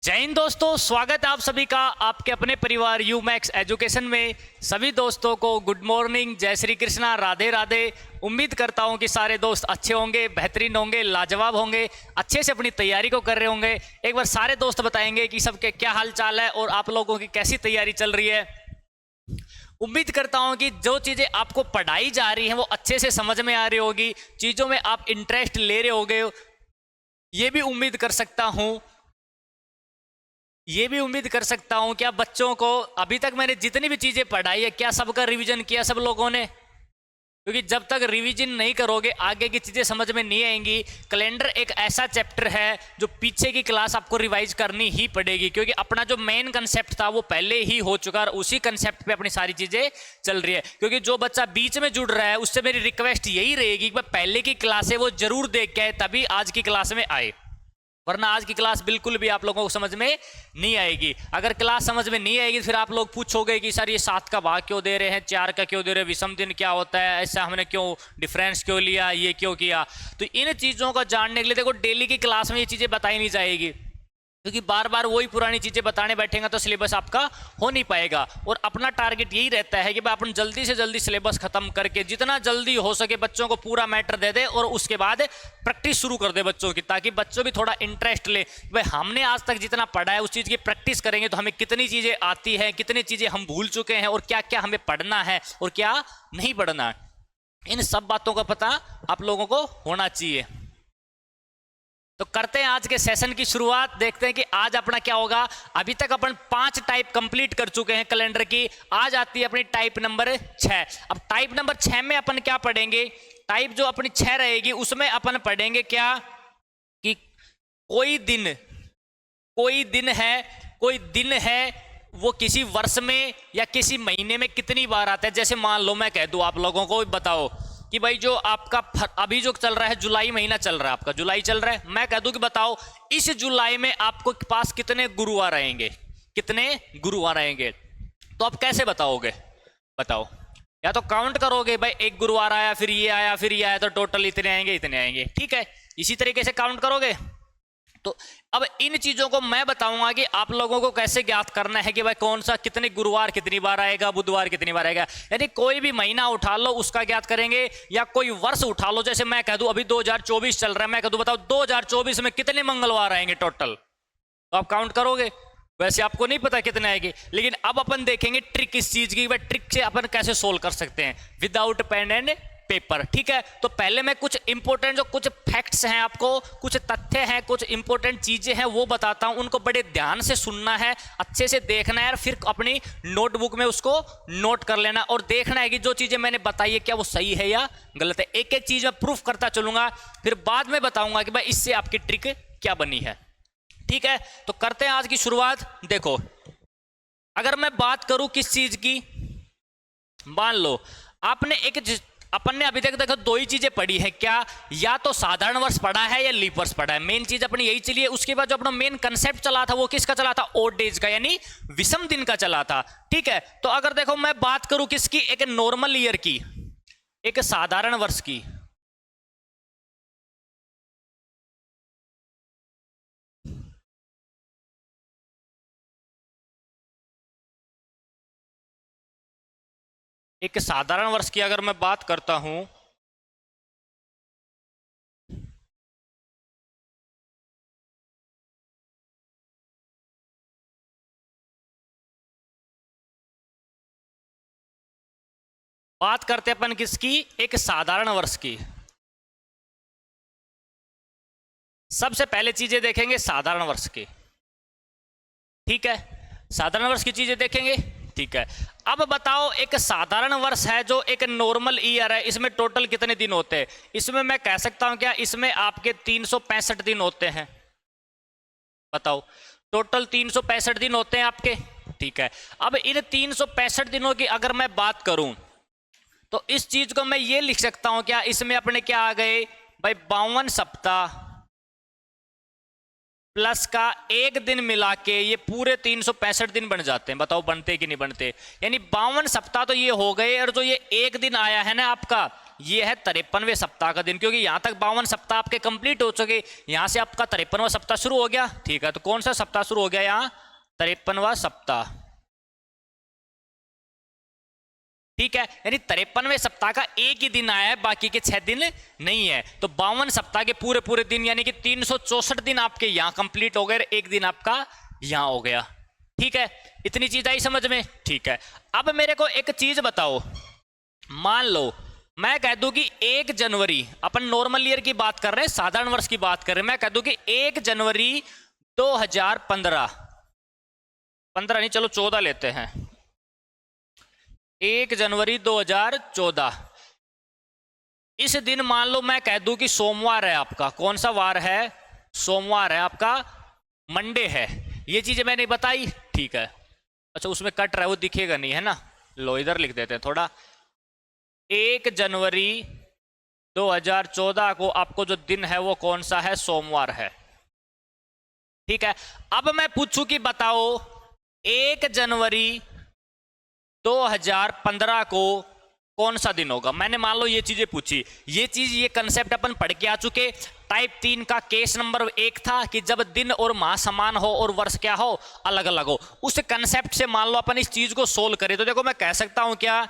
जय हिंद दोस्तों, स्वागत है आप सभी का आपके अपने परिवार यूमैक्स एजुकेशन में। सभी दोस्तों को गुड मॉर्निंग, जय श्री कृष्णा, राधे राधे। उम्मीद करता हूं कि सारे दोस्त अच्छे होंगे, बेहतरीन होंगे, लाजवाब होंगे, अच्छे से अपनी तैयारी को कर रहे होंगे। एक बार सारे दोस्त बताएंगे कि सबके क्या हाल चाल है और आप लोगों की कैसी तैयारी चल रही है। उम्मीद करता हूं कि जो चीज़ें आपको पढ़ाई जा रही हैं वो अच्छे से समझ में आ रही होगी, चीज़ों में आप इंटरेस्ट ले रहे होगे। ये भी उम्मीद कर सकता हूं कि आप बच्चों को अभी तक मैंने जितनी भी चीज़ें पढ़ाई है क्या सबका रिवीजन किया सब लोगों ने? क्योंकि जब तक रिवीजन नहीं करोगे आगे की चीज़ें समझ में नहीं आएंगी। कैलेंडर एक ऐसा चैप्टर है जो पीछे की क्लास आपको रिवाइज करनी ही पड़ेगी, क्योंकि अपना जो मेन कंसेप्ट था वो पहले ही हो चुका और उसी कंसेप्ट पे अपनी सारी चीज़ें चल रही है। क्योंकि जो बच्चा बीच में जुड़ रहा है उससे मेरी रिक्वेस्ट यही रहेगी कि पहले की क्लास है वो जरूर देख के आए तभी आज की क्लास में आए, वरना आज की क्लास बिल्कुल भी आप लोगों को समझ में नहीं आएगी। अगर क्लास समझ में नहीं आएगी फिर आप लोग पूछोगे कि सर ये 7 का भाग क्यों दे रहे हैं, 4 का क्यों दे रहे हैं, विषम दिन क्या होता है, ऐसा हमने क्यों डिफरेंस क्यों लिया, ये क्यों किया। तो इन चीज़ों को जानने के लिए देखो डेली की क्लास में ये चीज़ें बताई नहीं जाएगी, क्योंकि बार बार वही पुरानी चीज़ें बताने बैठेंगे तो सिलेबस आपका हो नहीं पाएगा। और अपना टारगेट यही रहता है कि भाई अपन जल्दी से जल्दी सिलेबस खत्म करके जितना जल्दी हो सके बच्चों को पूरा मैटर दे दे और उसके बाद प्रैक्टिस शुरू कर दे बच्चों की, ताकि बच्चों भी थोड़ा इंटरेस्ट ले। भाई हमने आज तक जितना पढ़ा है उस चीज़ की प्रैक्टिस करेंगे तो हमें कितनी चीज़ें आती हैं, कितनी चीज़ें हम भूल चुके हैं और क्या क्या हमें पढ़ना है और क्या नहीं पढ़ना है, इन सब बातों का पता आप लोगों को होना चाहिए। तो करते हैं आज के सेशन की शुरुआत। देखते हैं कि आज अपना क्या होगा। अभी तक अपन 5 टाइप कंप्लीट कर चुके हैं कैलेंडर की। आज आती है अपनी टाइप नंबर 6। अब टाइप नंबर 6 में अपन क्या पढ़ेंगे? टाइप जो अपनी 6 रहेगी उसमें अपन पढ़ेंगे क्या कि कोई दिन है वो किसी वर्ष में या किसी महीने में कितनी बार आता है। जैसे मान लो मैं कह दूं आप लोगों को, बताओ कि भाई जो आपका अभी जो चल रहा है जुलाई महीना चल रहा है, आपका जुलाई चल रहा है, मैं कह दूं कि बताओ इस जुलाई में आपको पास कितने गुरुवार आएंगे, तो आप कैसे बताओगे? बताओ, या तो काउंट करोगे भाई एक गुरुवार आया फिर ये आया तो टोटल इतने आएंगे, ठीक है, इसी तरीके से काउंट करोगे। तो अब इन चीजों को मैं बताऊंगा कि आप लोगों को कैसे ज्ञात करना है कि भाई कौन सा कितने गुरुवार कितनी बार आएगा, बुधवार कितनी बार आएगा। यानी कोई भी महीना उठा लो उसका ज्ञात करेंगे, या कोई वर्ष उठा लो। जैसे मैं कह दूं अभी 2024 चल रहा है, मैं कह दूं बताओ 2024 में कितने मंगलवार आएंगे टोटल, तो आप काउंट करोगे। वैसे आपको नहीं पता कितने आएंगे, लेकिन अब अपन देखेंगे ट्रिक इस चीज की, भाई ट्रिक से अपन कैसे सोल्व कर सकते हैं विदाउट पेन एंड पेपर, ठीक है। तो पहले मैं कुछ इंपॉर्टेंट जो कुछ फैक्ट्स हैं, आपको कुछ तथ्य हैं, कुछ इंपॉर्टेंट चीजें हैं वो बताता हूं, उनको बड़े ध्यान से सुनना है, अच्छे से देखना है और फिर अपनी नोटबुक में उसको नोट कर लेना और देखना है कि जो चीजें मैंने बताई है क्या वो सही है या गलत है। एक एक चीज मैं प्रूफ करता चलूंगा, फिर बाद में बताऊंगा कि भाई इससे आपकी ट्रिक क्या बनी है, ठीक है। तो करते हैं आज की शुरुआत। देखो, अगर मैं बात करूं किस चीज की, मान लो अपन ने अभी तक देखो 2 ही चीजें पढ़ी है क्या, या तो साधारण वर्ष पढ़ा है या लीप वर्ष पढ़ा है। मेन चीज अपनी यही चली है। उसके बाद जो अपना मेन कंसेप्ट चला था वो किसका चला था? ओड डेज का, यानी विषम दिन का चला था, ठीक है। तो अगर देखो मैं बात करूं किसकी, एक नॉर्मल ईयर की, एक साधारण वर्ष की, एक साधारण वर्ष की अगर मैं बात करता हूं बात करते अपन किसकी, एक साधारण वर्ष की। सबसे पहले चीजें देखेंगे साधारण वर्ष की, ठीक है, साधारण वर्ष की चीजें देखेंगे, ठीक है। अब बताओ एक साधारण वर्ष है जो एक नॉर्मल ईयर है, इसमें टोटल कितने दिन होते हैं? इसमें मैं कह सकता हूं क्या, इसमें आपके 365 दिन होते हैं। बताओ, टोटल 365 दिन होते हैं आपके, ठीक है। अब इन 365 दिनों की अगर मैं बात करूं तो इस चीज को मैं ये लिख सकता हूं क्या, इसमें अपने क्या आ गए भाई 52 सप्ताह प्लस का एक दिन मिला के ये पूरे 365 दिन बन जाते हैं। बताओ बनते कि नहीं बनते? यानी 52 सप्ताह तो ये हो गए, और जो ये एक दिन आया है ना आपका ये है 53वें सप्ताह का दिन, क्योंकि यहां तक 52 सप्ताह आपके कंप्लीट हो चुके, यहां से आपका 53वां सप्ताह शुरू हो गया। ठीक है, तो कौन सा सप्ताह शुरू हो गया यहाँ? 53वां सप्ताह। ठीक है, यानी 53वें सप्ताह का एक ही दिन आया है, बाकी के 6 दिन नहीं है। तो 52 सप्ताह के पूरे पूरे दिन यानी कि 364 दिन आपके यहां कंप्लीट हो गए, एक दिन आपका यहां हो गया। ठीक है, इतनी चीज आई समझ में? ठीक है, अब मेरे को एक चीज बताओ, मान लो मैं कह दूं कि 1 जनवरी, अपन नॉर्मल ईयर की बात कर रहे हैं, साधारण वर्ष की बात कर रहे हैं, मैं कह दूं कि 1 जनवरी 2015, 15 नहीं, चलो 14 लेते हैं, 1 जनवरी 2014, इस दिन मान लो मैं कह दूं कि सोमवार है आपका। कौन सा वार है? सोमवार है आपका, मंडे है। ये चीजें मैंने बताई। ठीक है, अच्छा उसमें कट रहा है, वो दिखेगा नहीं है ना, लो इधर लिख देते हैं थोड़ा। 1 जनवरी 2014 को आपको जो दिन है वो कौन सा है? सोमवार है। ठीक है, अब मैं पूछूं कि बताओ 1 जनवरी 2015 को कौन सा दिन होगा? मैंने मान लो ये चीजें पूछी, ये कंसेप्ट अपन पढ़ के आ चुके। टाइप 3 का केस नंबर 1 था कि जब दिन और माह समान हो और वर्ष क्या हो? अलग अलग हो। उस कंसेप्ट से मान लो अपन इस चीज को सोल्व करें तो देखो मैं कह सकता हूं क्या,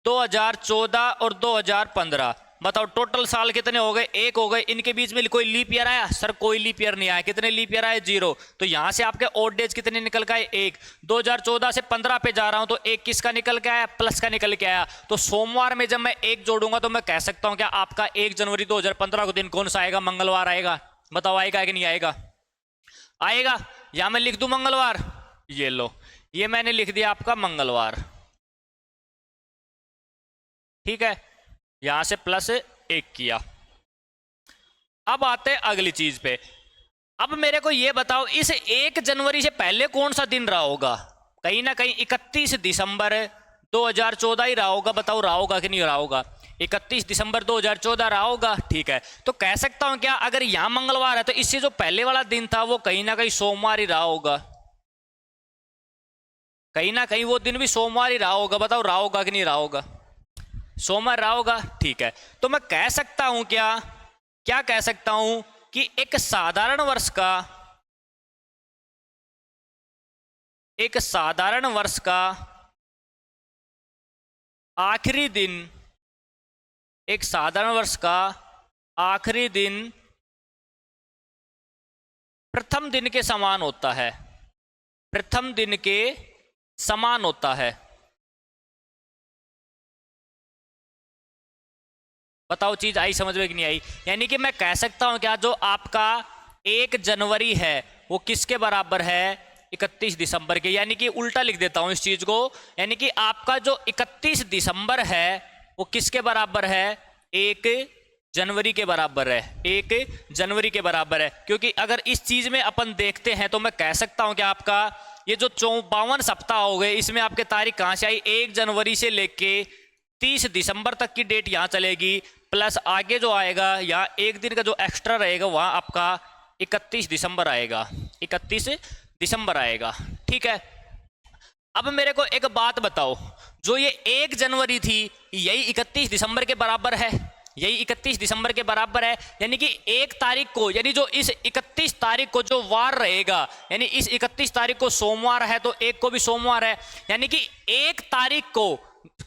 2014 और 2015, बताओ टोटल साल कितने हो गए? 1 हो गए। इनके बीच में कोई लीप ईयर आया? सर कोई लीप ईयर नहीं आया। कितने लीप ईयर आए? 0। तो यहां से आपके ऑड डेज कितने निकल के आए? 1। 2014 से 15 पे जा रहा हूं तो 1 किसका निकल के आया? प्लस का निकल के आया। तो सोमवार में जब मैं 1 जोड़ूंगा तो मैं कह सकता हूं क्या आपका 1 जनवरी 2015 को दिन कौन सा आएगा? मंगलवार आएगा। बताओ आएगा कि नहीं आएगा? आएगा। या मैं लिख दूं मंगलवार, ये लो, ये मैंने लिख दिया आपका मंगलवार। ठीक है, यहां से प्लस 1 किया। अब आते हैं अगली चीज पे। अब मेरे को ये बताओ इस 1 जनवरी से पहले कौन सा दिन रहा होगा? कहीं ना कहीं 31 दिसंबर 2014 ही रहा होगा। बताओ रहा होगा कि नहीं रहा होगा? 31 दिसंबर 2014 रहा होगा। ठीक है, तो कह सकता हूं क्या, अगर यहां मंगलवार है तो इससे जो पहले वाला दिन था वो कहीं ना कहीं सोमवार ही रहा होगा। कहीं ना कहीं वो दिन भी सोमवार ही रहा होगा। बताओ रहा होगा कि नहीं रहा होगा? सोमवार रहा होगा। ठीक है, तो मैं कह सकता हूं क्या, क्या कह सकता हूं कि एक साधारण वर्ष का आखिरी दिन, एक साधारण वर्ष का आखिरी दिन प्रथम दिन के समान होता है। प्रथम दिन के समान होता है। बताओ चीज आई समझ में कि नहीं आई? यानी कि मैं कह सकता हूं क्या, जो आपका 1 जनवरी है वो किसके बराबर है? 31 दिसंबर के। यानी कि उल्टा लिख देता हूं इस चीज को, यानी कि आपका जो 31 दिसंबर है वो किसके बराबर है? 1 जनवरी के बराबर है। 1 जनवरी के बराबर है। क्योंकि अगर इस चीज में अपन देखते हैं तो मैं कह सकता हूं कि आपका ये जो 52 सप्ताह हो गए, इसमें आपके तारीख कहां से आई? 1 जनवरी से लेके 30 दिसंबर तक की डेट यहां चलेगी, प्लस आगे जो आएगा यहाँ एक दिन का जो एक्स्ट्रा रहेगा वहां आपका 31 दिसंबर आएगा। 31 दिसंबर आएगा। ठीक है, अब मेरे को एक बात बताओ, जो ये 1 जनवरी थी यही 31 दिसंबर के बराबर है? यही 31 दिसंबर के बराबर है। यानी कि 1 तारीख को, यानी जो इस 31 तारीख को जो वार रहेगा, यानी इस 31 तारीख को सोमवार है तो 1 को भी सोमवार है। यानी कि 1 तारीख को,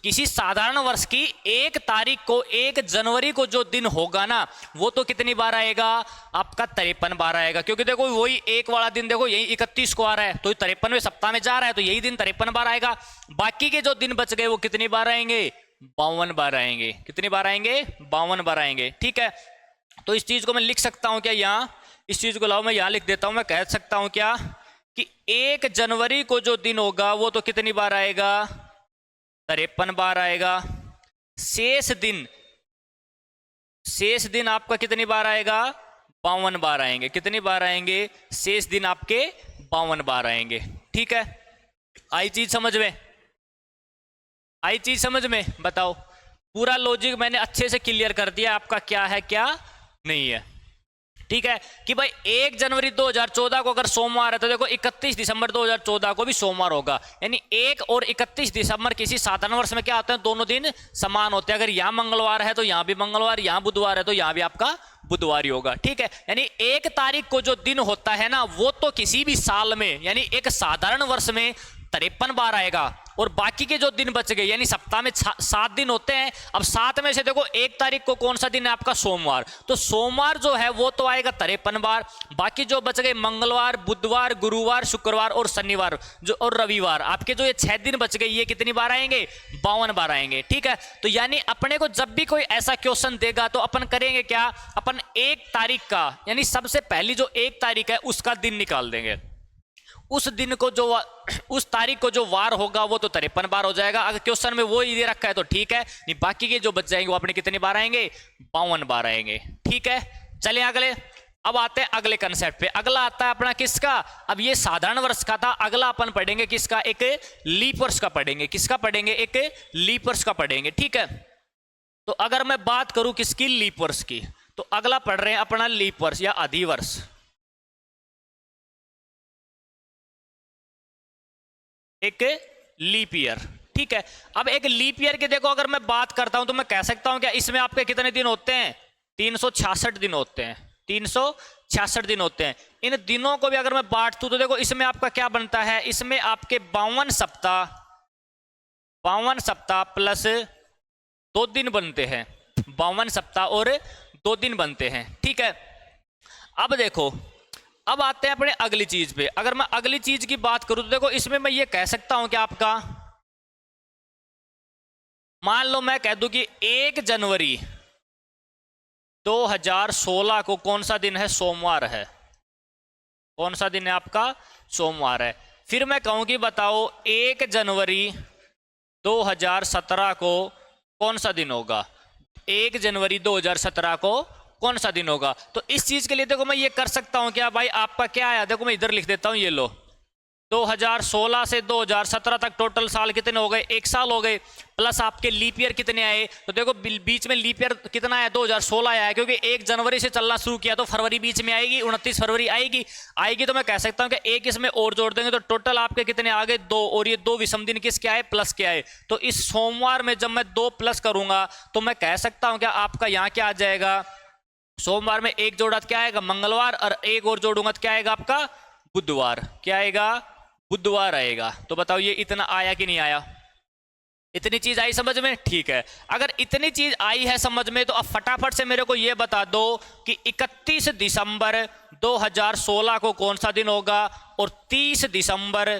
किसी साधारण वर्ष की 1 तारीख को, 1 जनवरी को जो दिन होगा ना, वो तो कितनी बार आएगा? आपका 53 बार आएगा। क्योंकि देखो वही 1 वाला दिन देखो यही 31 को आ रहा है, तो 53वें सप्ताह में जा रहा है, तो यही दिन 53 बार आएगा। बाकी के जो दिन बच गए वो कितनी बार आएंगे? 52 बार आएंगे। कितनी बार आएंगे? 52 बार आएंगे। ठीक है, तो इस चीज को मैं लिख सकता हूं क्या यहाँ? इस चीज को लाओ मैं यहाँ लिख देता हूं। मैं कह सकता हूं क्या कि 1 जनवरी को जो दिन होगा वो तो कितनी बार आएगा? 53 बार आएगा। शेष दिन आपका कितनी बार आएगा? 52 बार आएंगे। कितनी बार आएंगे? शेष दिन आपके 52 बार आएंगे। ठीक है, आई चीज समझ में? आई चीज समझ में? बताओ, पूरा लॉजिक मैंने अच्छे से क्लियर कर दिया आपका क्या है क्या नहीं है। ठीक है कि भाई 1 जनवरी 2014 को अगर सोमवार है तो देखो 31 दिसंबर 2014 को भी सोमवार होगा, यानी 1 और 31 दिसंबर किसी साधारण वर्ष में क्या होते हैं, दोनों दिन समान होते हैं। अगर यहाँ मंगलवार है तो यहाँ भी मंगलवार, यहाँ बुधवार है तो यहाँ भी आपका बुधवार ही होगा। ठीक है, यानी 1 तारीख को जो दिन होता है ना वो तो किसी भी साल में यानी एक साधारण वर्ष में 53 बार आएगा, और बाकी के जो दिन बच गए यानी सप्ताह में 7 दिन होते हैं। अब 7 में से देखो 1 तारीख को कौन सा दिन है आपका, सोमवार, तो सोमवार जो है वो तो आएगा 53 बार। बाकी जो बच गए मंगलवार, बुधवार, गुरुवार, शुक्रवार और शनिवार जो और रविवार, आपके जो ये 6 दिन बच गए ये कितनी बार आएंगे, 52 बार आएंगे। ठीक है, तो यानी अपने को जब भी कोई ऐसा क्वेश्चन देगा तो अपन करेंगे क्या, अपन 1 तारीख का यानी सबसे पहली जो 1 तारीख है उसका दिन निकाल देंगे। उस दिन को जो उस तारीख को जो वार होगा वो तो 53 बार हो जाएगा। अगर क्वेश्चन में वो ही दे रखा है तो ठीक है, नहीं बाकी के जो बच जाएंगे वो अपने कितनी बार आएंगे, 52 बार आएंगे। ठीक है, चलिए अगले, अब आते हैं अगले कंसेप्ट पे। अगला आता है अपना किसका, अब ये साधारण वर्ष का था, अगला अपन पढ़ेंगे किसका, एक लीप वर्ष का पढ़ेंगे। किसका पढ़ेंगे, एक लीप वर्ष का पढ़ेंगे। ठीक है, तो अगर मैं बात करूं किसकी, लीप वर्ष की, तो अगला पढ़ रहे हैं अपना लीप वर्ष या अधिवर्ष, एक लीप ईयर। ठीक है, अब एक लीप ईयर की देखो अगर मैं बात करता हूं तो मैं कह सकता हूं क्या इसमें आपके कितने दिन होते हैं, 366 दिन होते हैं, 366 दिन होते हैं। इन दिनों को भी अगर मैं बांट दूं तो देखो इसमें आपका क्या बनता है, इसमें आपके 52 सप्ताह प्लस 2 दिन बनते हैं, 52 सप्ताह और 2 दिन बनते हैं। ठीक है, अब देखो, अब आते हैं अपने अगली चीज पे। अगर मैं अगली चीज की बात करूं तो देखो इसमें मैं ये कह सकता हूं कि आपका, मान लो मैं कह दूं कि 1 जनवरी 2016 को कौन सा दिन है, सोमवार है। कौन सा दिन है आपका, सोमवार है। फिर मैं कहूं कि बताओ 1 जनवरी 2017 को कौन सा दिन होगा, 1 जनवरी 2017 को कौन सा दिन होगा। तो इस चीज के लिए देखो मैं ये कर सकता हूं क्या भाई, आपका क्या आया, देखो मैं इधर लिख देता हूं, ये लो 2016 से 2017 तक टोटल साल कितने हो गए, 1 साल हो गए, प्लस आपके लीप ईयर कितने आए, तो देखो बीच में लीप ईयर कितना आया, 2016 आया, क्योंकि 1 जनवरी से चलना शुरू किया तो फरवरी बीच में आएगी, 29 फरवरी आएगी। तो मैं कह सकता हूं कि 1 इसमें और जोड़ देंगे तो टोटल आपके कितने आ गए, 2, और ये 2 विषम दिन किस क्या है, प्लस क्या है। तो इस सोमवार में जब मैं 2 प्लस करूंगा तो मैं कह सकता हूं क्या आपका यहाँ क्या आ जाएगा, सोमवार में 1 जोड़ा क्या आएगा, मंगलवार, और 1 और जोड़ूंगा तो क्या आएगा आपका, बुधवार। क्या आएगा, बुधवार आएगा। तो बताओ ये इतना आया कि नहीं आया, इतनी चीज आई समझ में। ठीक है, अगर इतनी चीज आई है समझ में तो अब फटाफट से मेरे को ये बता दो कि 31 दिसंबर 2016 को कौन सा दिन होगा और 30 दिसंबर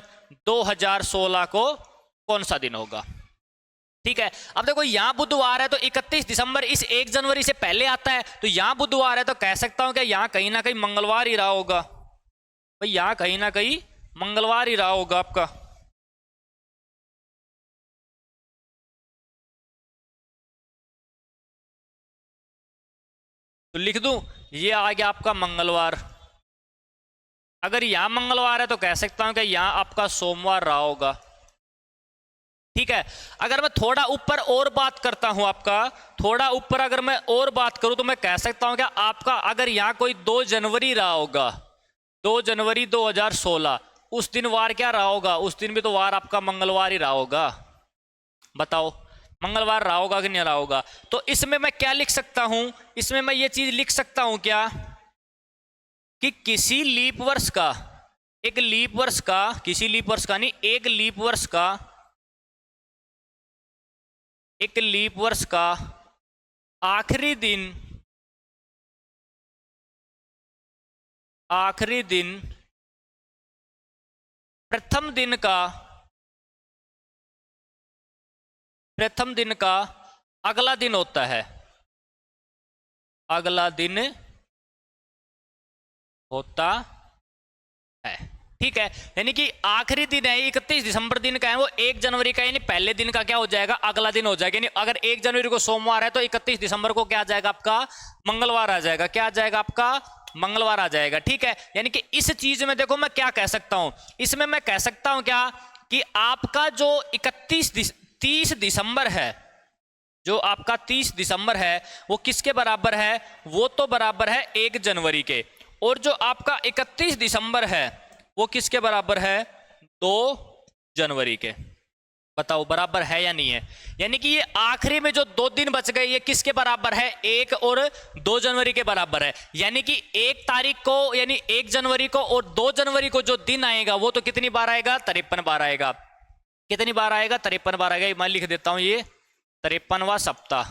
2016 को कौन सा दिन होगा। ठीक है, अब देखो यहां बुधवार है तो 31 दिसंबर इस 1 जनवरी से पहले आता है, तो यहां बुधवार है तो कह सकता हूं कि यहां कहीं ना कहीं मंगलवार ही रहा होगा भाई, यहां कहीं ना कहीं मंगलवार ही रहा होगा आपका। तो लिख दूं, ये आ गया आपका मंगलवार। अगर यहां मंगलवार है तो कह सकता हूं कि यहां आपका सोमवार रहा होगा। ठीक है, अगर मैं थोड़ा ऊपर और बात करता हूं, आपका थोड़ा ऊपर अगर मैं और बात करूं तो मैं कह सकता हूं कि आपका अगर यहां कोई 2 जनवरी रहा होगा, 2 जनवरी 2016, उस दिन वार क्या रहा होगा, उस दिन भी तो वार आपका मंगलवार ही रहा होगा। बताओ मंगलवार रहा होगा कि नहीं रहा होगा। तो इसमें मैं क्या लिख सकता हूं, इसमें मैं ये चीज लिख सकता हूं क्या कि किसी लीप वर्ष का, एक लीप वर्ष का, किसी लीप वर्ष का नहीं, एक लीप वर्ष का, एक लीप वर्ष का आखिरी दिन प्रथम दिन का अगला दिन होता है, अगला दिन होता है। ठीक है, यानी कि आखिरी दिन है 31 दिसंबर दिन का है, वो 1 जनवरी का यानी पहले दिन का क्या हो जाएगा, अगला दिन हो जाएगा। यानी अगर 1 जनवरी को सोमवार है तो 31 दिसंबर को क्या आ जाएगा आपका, मंगलवार आ जाएगा। क्या आ जाएगा आपका, मंगलवार आ जाएगा। ठीक है, यानी कि इस चीज में देखो मैं क्या कह सकता हूं, इसमें मैं कह सकता हूं क्या कि आपका जो 30 दिसंबर है, जो आपका 30 दिसंबर है वो किसके बराबर है? वो तो बराबर है 1 जनवरी के। और जो आपका 31 दिसंबर है वो किसके बराबर है? 2 जनवरी के। बताओ बराबर है या नहीं है? यानी कि ये आखिरी में जो 2 दिन बच गए ये किसके बराबर है? 1 और 2 जनवरी के बराबर है। यानी कि 1 तारीख को यानी 1 जनवरी को और 2 जनवरी को जो दिन आएगा वो तो कितनी बार आएगा? 53 बार आएगा। कितनी बार आएगा? 53 बार आएगा। मैं लिख देता हूं ये 53वां सप्ताह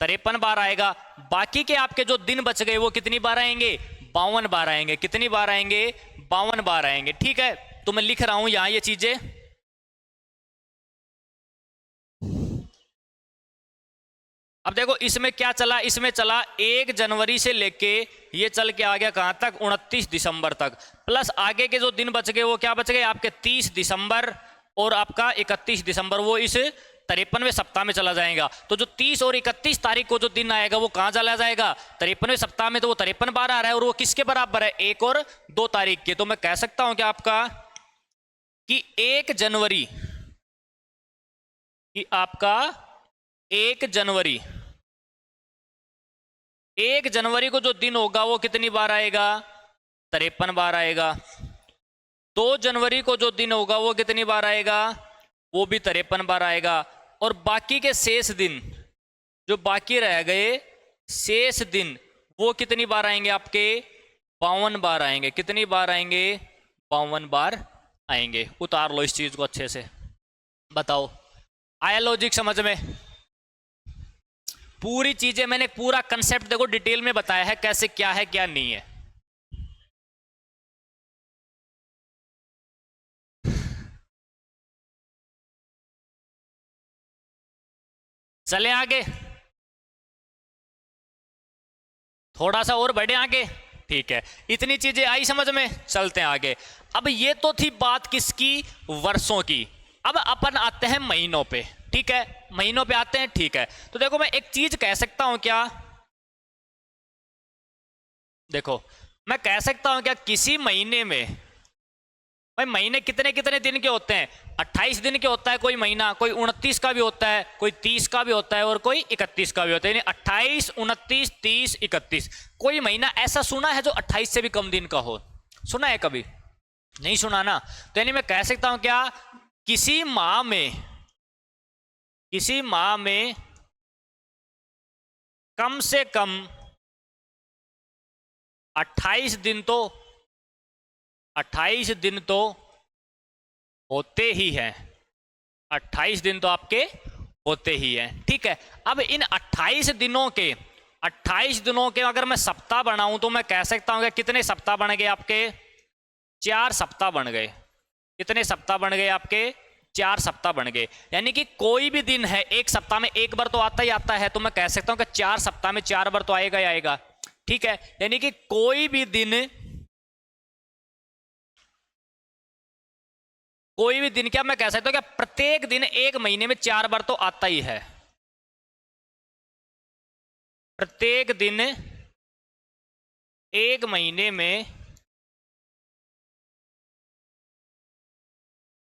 53 बार आएगा। बाकी के आपके जो दिन बच गए वो कितनी बार आएंगे? 52 बार आएंगे। कितनी बार आएंगे? 52 बार आएंगे। ठीक है, तो मैं लिख रहा हूं यहां ये चीजें। अब देखो इसमें क्या चला? इसमें चला 1 जनवरी से लेके ये चल के आ गया कहां तक? 29 दिसंबर तक। प्लस आगे के जो दिन बच गए वो क्या बच गए आपके? 30 दिसंबर और आपका 31 दिसंबर, वो इस 53वें सप्ताह में चला जाएगा। तो जो 30 और 31 तारीख को जो दिन आएगा वो कहां चला जाएगा? 53वें सप्ताह में। तो वो 53 बार आ रहा है और वो किसके बराबर है? 1 और 2 तारीख के। तो मैं कह सकता हूं कि आपका कि 1 जनवरी कि आपका 1 जनवरी 1 जनवरी को जो दिन होगा वो कितनी बार आएगा? 53 बार आएगा। 2 जनवरी को जो दिन होगा वो कितनी बार आएगा? वो भी 53 बार आएगा। और बाकी के शेष दिन जो बाकी रह गए शेष दिन वो कितनी बार आएंगे आपके? 52 बार आएंगे। कितनी बार आएंगे? 52 बार आएंगे। उतार लो इस चीज को अच्छे से। बताओ आया लॉजिक समझ में? पूरी चीजें मैंने पूरा कंसेप्ट देखो डिटेल में बताया है कैसे क्या है क्या नहीं है। चले आगे, थोड़ा सा और बढ़े आगे। ठीक है, इतनी चीजें आई समझ में, चलते हैं आगे। अब ये तो थी बात किसकी? वर्षों की। अब अपन आते हैं महीनों पे। ठीक है, महीनों पे आते हैं। ठीक है, तो देखो मैं एक चीज कह सकता हूं क्या? देखो मैं कह सकता हूं क्या किसी महीने में, भाई महीने कितने कितने दिन के होते हैं? 28 दिन के होता है कोई महीना, कोई 29 का भी होता है, कोई 30 का भी होता है और कोई 31 का भी होता है। यानी 28, 29, 30, 31। कोई महीना ऐसा सुना है जो 28 से भी कम दिन का हो? सुना है कभी? नहीं सुना ना। तो यानी मैं कह सकता हूं क्या किसी माह में कम से कम 28 दिन तो होते ही हैं। 28 दिन तो आपके होते ही हैं। ठीक है, अब इन 28 दिनों के अगर मैं सप्ताह बनाऊं तो मैं कह सकता हूं कि कितने सप्ताह बन गए आपके? 4 सप्ताह बन गए। कितने सप्ताह बन गए आपके? 4 सप्ताह बन गए। यानी कि कोई भी दिन है एक सप्ताह में एक बार तो आता ही आता है। तो मैं कह सकता हूं कि 4 सप्ताह में 4 बार तो आएगा ही आएगा। ठीक है, यानी कि कोई भी दिन क्या मैं कह सकता हूं कि प्रत्येक दिन एक महीने में 4 बार तो आता ही है। प्रत्येक दिन एक महीने में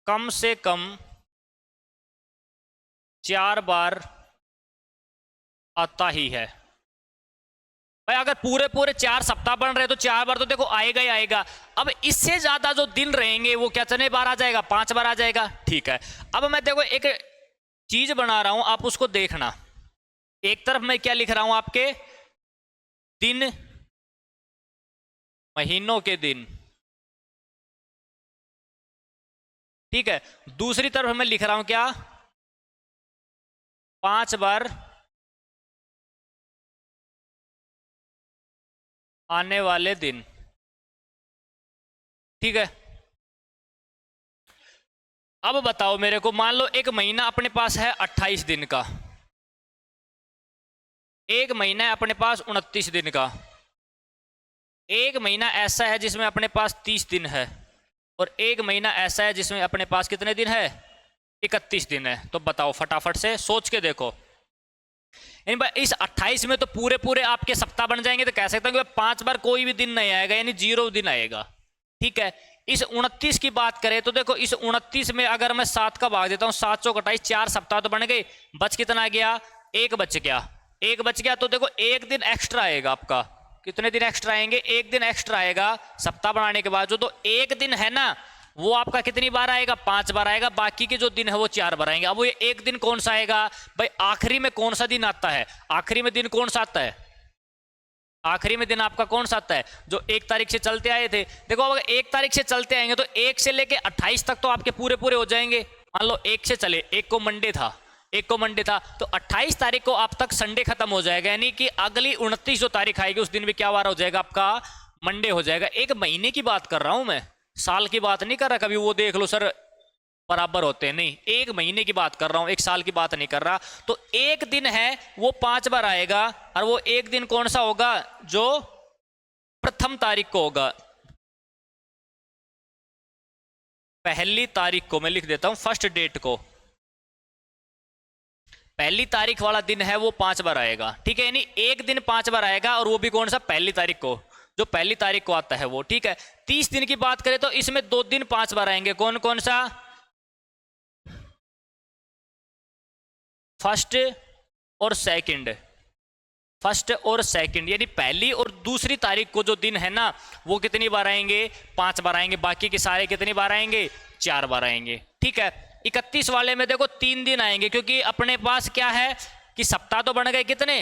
कम से कम 4 बार आता ही है। भाई अगर पूरे पूरे 4 सप्ताह बन रहे तो 4 बार तो देखो आएगा ही आएगा। अब इससे ज्यादा जो दिन रहेंगे वो क्या कितने बार आ जाएगा? 5 बार आ जाएगा। ठीक है, अब मैं देखो एक चीज बना रहा हूं, आप उसको देखना। एक तरफ मैं क्या लिख रहा हूं आपके? दिन, महीनों के दिन। ठीक है, दूसरी तरफ मैं लिख रहा हूं क्या? 5 बार आने वाले दिन। ठीक है, अब बताओ मेरे को, मान लो एक महीना अपने पास है 28 दिन का, एक महीना है अपने पास 29 दिन का, एक महीना ऐसा है जिसमें अपने पास 30 दिन है और एक महीना ऐसा है जिसमें अपने पास कितने दिन है? 31 दिन है। तो बताओ फटाफट से सोच के देखो। इस 28 में तो पूरे पूरे आपके सप्ताह बन जाएंगे। तो कह सकता हूं कि 5 बार कोई भी दिन नहीं आएगा, यानी 0 दिन आएगा। ठीक है, इस 29 की बात करें तो देखो इस 29 में अगर मैं 7 का भाग देता हूं, 7 चौक 28, 4 सप्ताह तो बन गए, बच कितना गया, एक बच गया, एक बच गया। तो देखो एक दिन एक्स्ट्रा आएगा आपका, कितने दिन एक्स्ट्रा आएंगे, एक दिन एक्स्ट्रा आएगा सप्ताह बनाने के बाद। जो तो एक दिन है ना वो आपका कितनी बार आएगा, 5 बार आएगा, बाकी के जो दिन है वो 4 बार आएंगे। अब वो एक दिन कौन सा आएगा भाई, आखिरी में कौन सा दिन आता है, आखिरी में दिन कौन सा आता है, आखिरी में दिन आपका कौन सा आता है, जो 1 तारीख से चलते आए थे। देखो अगर 1 तारीख से चलते आएंगे तो 1 से लेके 28 तक तो आपके पूरे पूरे हो जाएंगे। मान लो 1 से चले, 1 को मंडे था, 1 को मंडे था, तो 28 तारीख को आप तक संडे खत्म हो जाएगा, यानी कि अगली 29 जो तारीख आएगी उस दिन भी क्या वार हो जाएगा आपका, मंडे हो जाएगा। एक महीने की बात कर रहा हूं मैं, साल की बात नहीं कर रहा। कभी वो देख लो सर बराबर होते हैं, नहीं, एक महीने की बात कर रहा हूं, एक साल की बात नहीं कर रहा। तो एक दिन है वो 5 बार आएगा, और वो एक दिन कौन सा होगा, जो प्रथम तारीख को होगा, पहली तारीख को मैं लिख देता हूं, फर्स्ट डेट को, पहली तारीख वाला दिन है वो 5 बार आएगा, ठीक है, यानी एक दिन 5 बार आएगा, और वो भी कौन सा, पहली तारीख को, जो पहली तारीख को आता है वो, ठीक है। 30 दिन की बात करें तो इसमें 2 दिन 5 बार आएंगे, कौन कौन सा, फर्स्ट और सेकंड, फर्स्ट और सेकंड, यानी पहली और दूसरी तारीख को जो दिन है ना वो कितनी बार आएंगे, 5 बार आएंगे, बाकी के सारे कितनी बार आएंगे, 4 बार आएंगे, ठीक है। 31 वाले में देखो 3 दिन आएंगे, क्योंकि अपने पास क्या है कि सप्ताह तो बन गए कितने,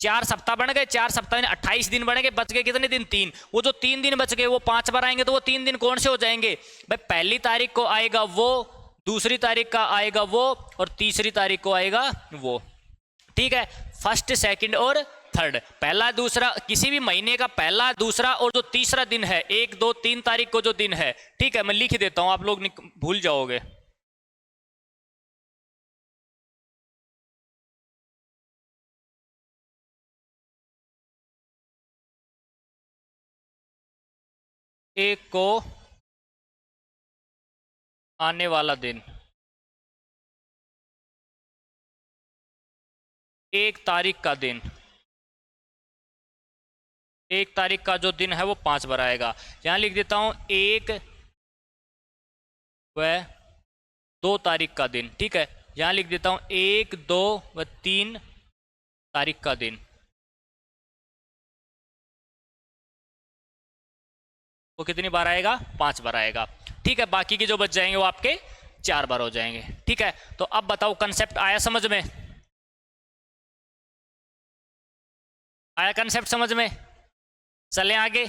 4 सप्ताह बन गए, 4 सप्ताह में 28 दिन बन गए, बच गए कितने दिन, 3। वो जो 3 दिन बच गए वो 5 बार आएंगे, तो वो 3 दिन कौन से हो जाएंगे भाई, पहली तारीख को आएगा वो, दूसरी तारीख का आएगा वो, और तीसरी तारीख को आएगा वो, ठीक है। फर्स्ट सेकंड और थर्ड, पहला दूसरा, किसी भी महीने का पहला दूसरा और जो तीसरा दिन है, 1 2 3 तारीख को जो दिन है, ठीक है, मैं लिख देता हूं, आप लोग भूल जाओगे। एक को आने वाला दिन, 1 तारीख का दिन, 1 तारीख का जो दिन है वो 5 बार आएगा। यहां लिख देता हूं 1 व 2 तारीख का दिन, ठीक है, यहां लिख देता हूं 1 2 व 3 तारीख का दिन, वो कितनी बार आएगा, 5 बार आएगा, ठीक है। बाकी के जो बच जाएंगे वो आपके 4 बार हो जाएंगे, ठीक है। तो अब बताओ कंसेप्ट आया समझ में, आया कंसेप्ट समझ में, चलें आगे।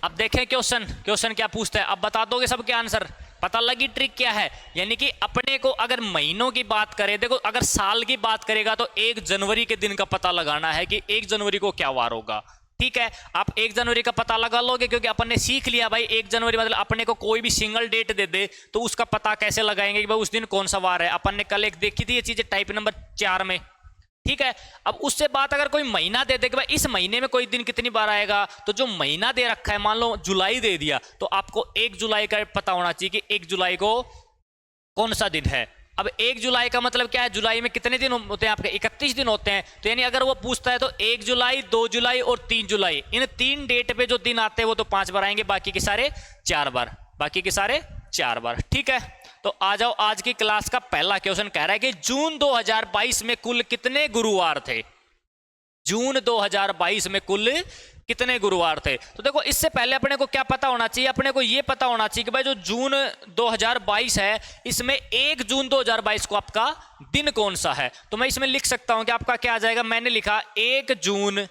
अब देखें क्वेश्चन, क्वेश्चन क्या पूछता है, अब बता दोगे सबके आंसर, पता लगी ट्रिक क्या है। यानी कि अपने को अगर महीनों की बात करें, देखो अगर साल की बात करेगा तो 1 जनवरी के दिन का पता लगाना है कि 1 जनवरी को क्या वार होगा, ठीक है। आप 1 जनवरी का पता लगा लोगे, क्योंकि अपन ने सीख लिया भाई 1 जनवरी मतलब अपने को कोई भी सिंगल डेट दे दे तो उसका पता कैसे लगाएंगे कि भाई उस दिन कौन सा वार है। अपन ने कल एक देखी थी ये चीजें टाइप नंबर 4 में, ठीक है। अब उससे बात अगर कोई महीना दे दे कि भाई इस महीने में कोई दिन कितनी बार आएगा, तो जो महीना दे रखा है, मान लो जुलाई दे दिया, तो आपको 1 जुलाई का पता होना चाहिए कि 1 जुलाई को कौन सा दिन है। अब 1 जुलाई का मतलब क्या है, जुलाई में कितने दिन होते हैं आपके, 31 दिन होते हैं, तो यानी अगर वो पूछता है तो 1 जुलाई 2 जुलाई और 3 जुलाई, इन 3 डेट पे जो दिन आते हैं वो तो 5 बार आएंगे, बाकी के सारे 4 बार, बाकी के सारे 4 बार, ठीक है। तो आ जाओ, आज की क्लास का पहला क्वेश्चन कह रहा है कि जून 2022 में कुल कितने गुरुवार थे, जून 2022 में कुल कितने गुरुवार थे। तो देखो इससे पहले अपने को क्या पता होना चाहिए, अपने को यह पता होना चाहिए कि भाई जो जून 2022 है इसमें 1 जून 2022 को आपका दिन कौन सा है। तो मैं इसमें लिख सकता हूं कि आपका क्या आ जाएगा, मैंने लिखा 1 जून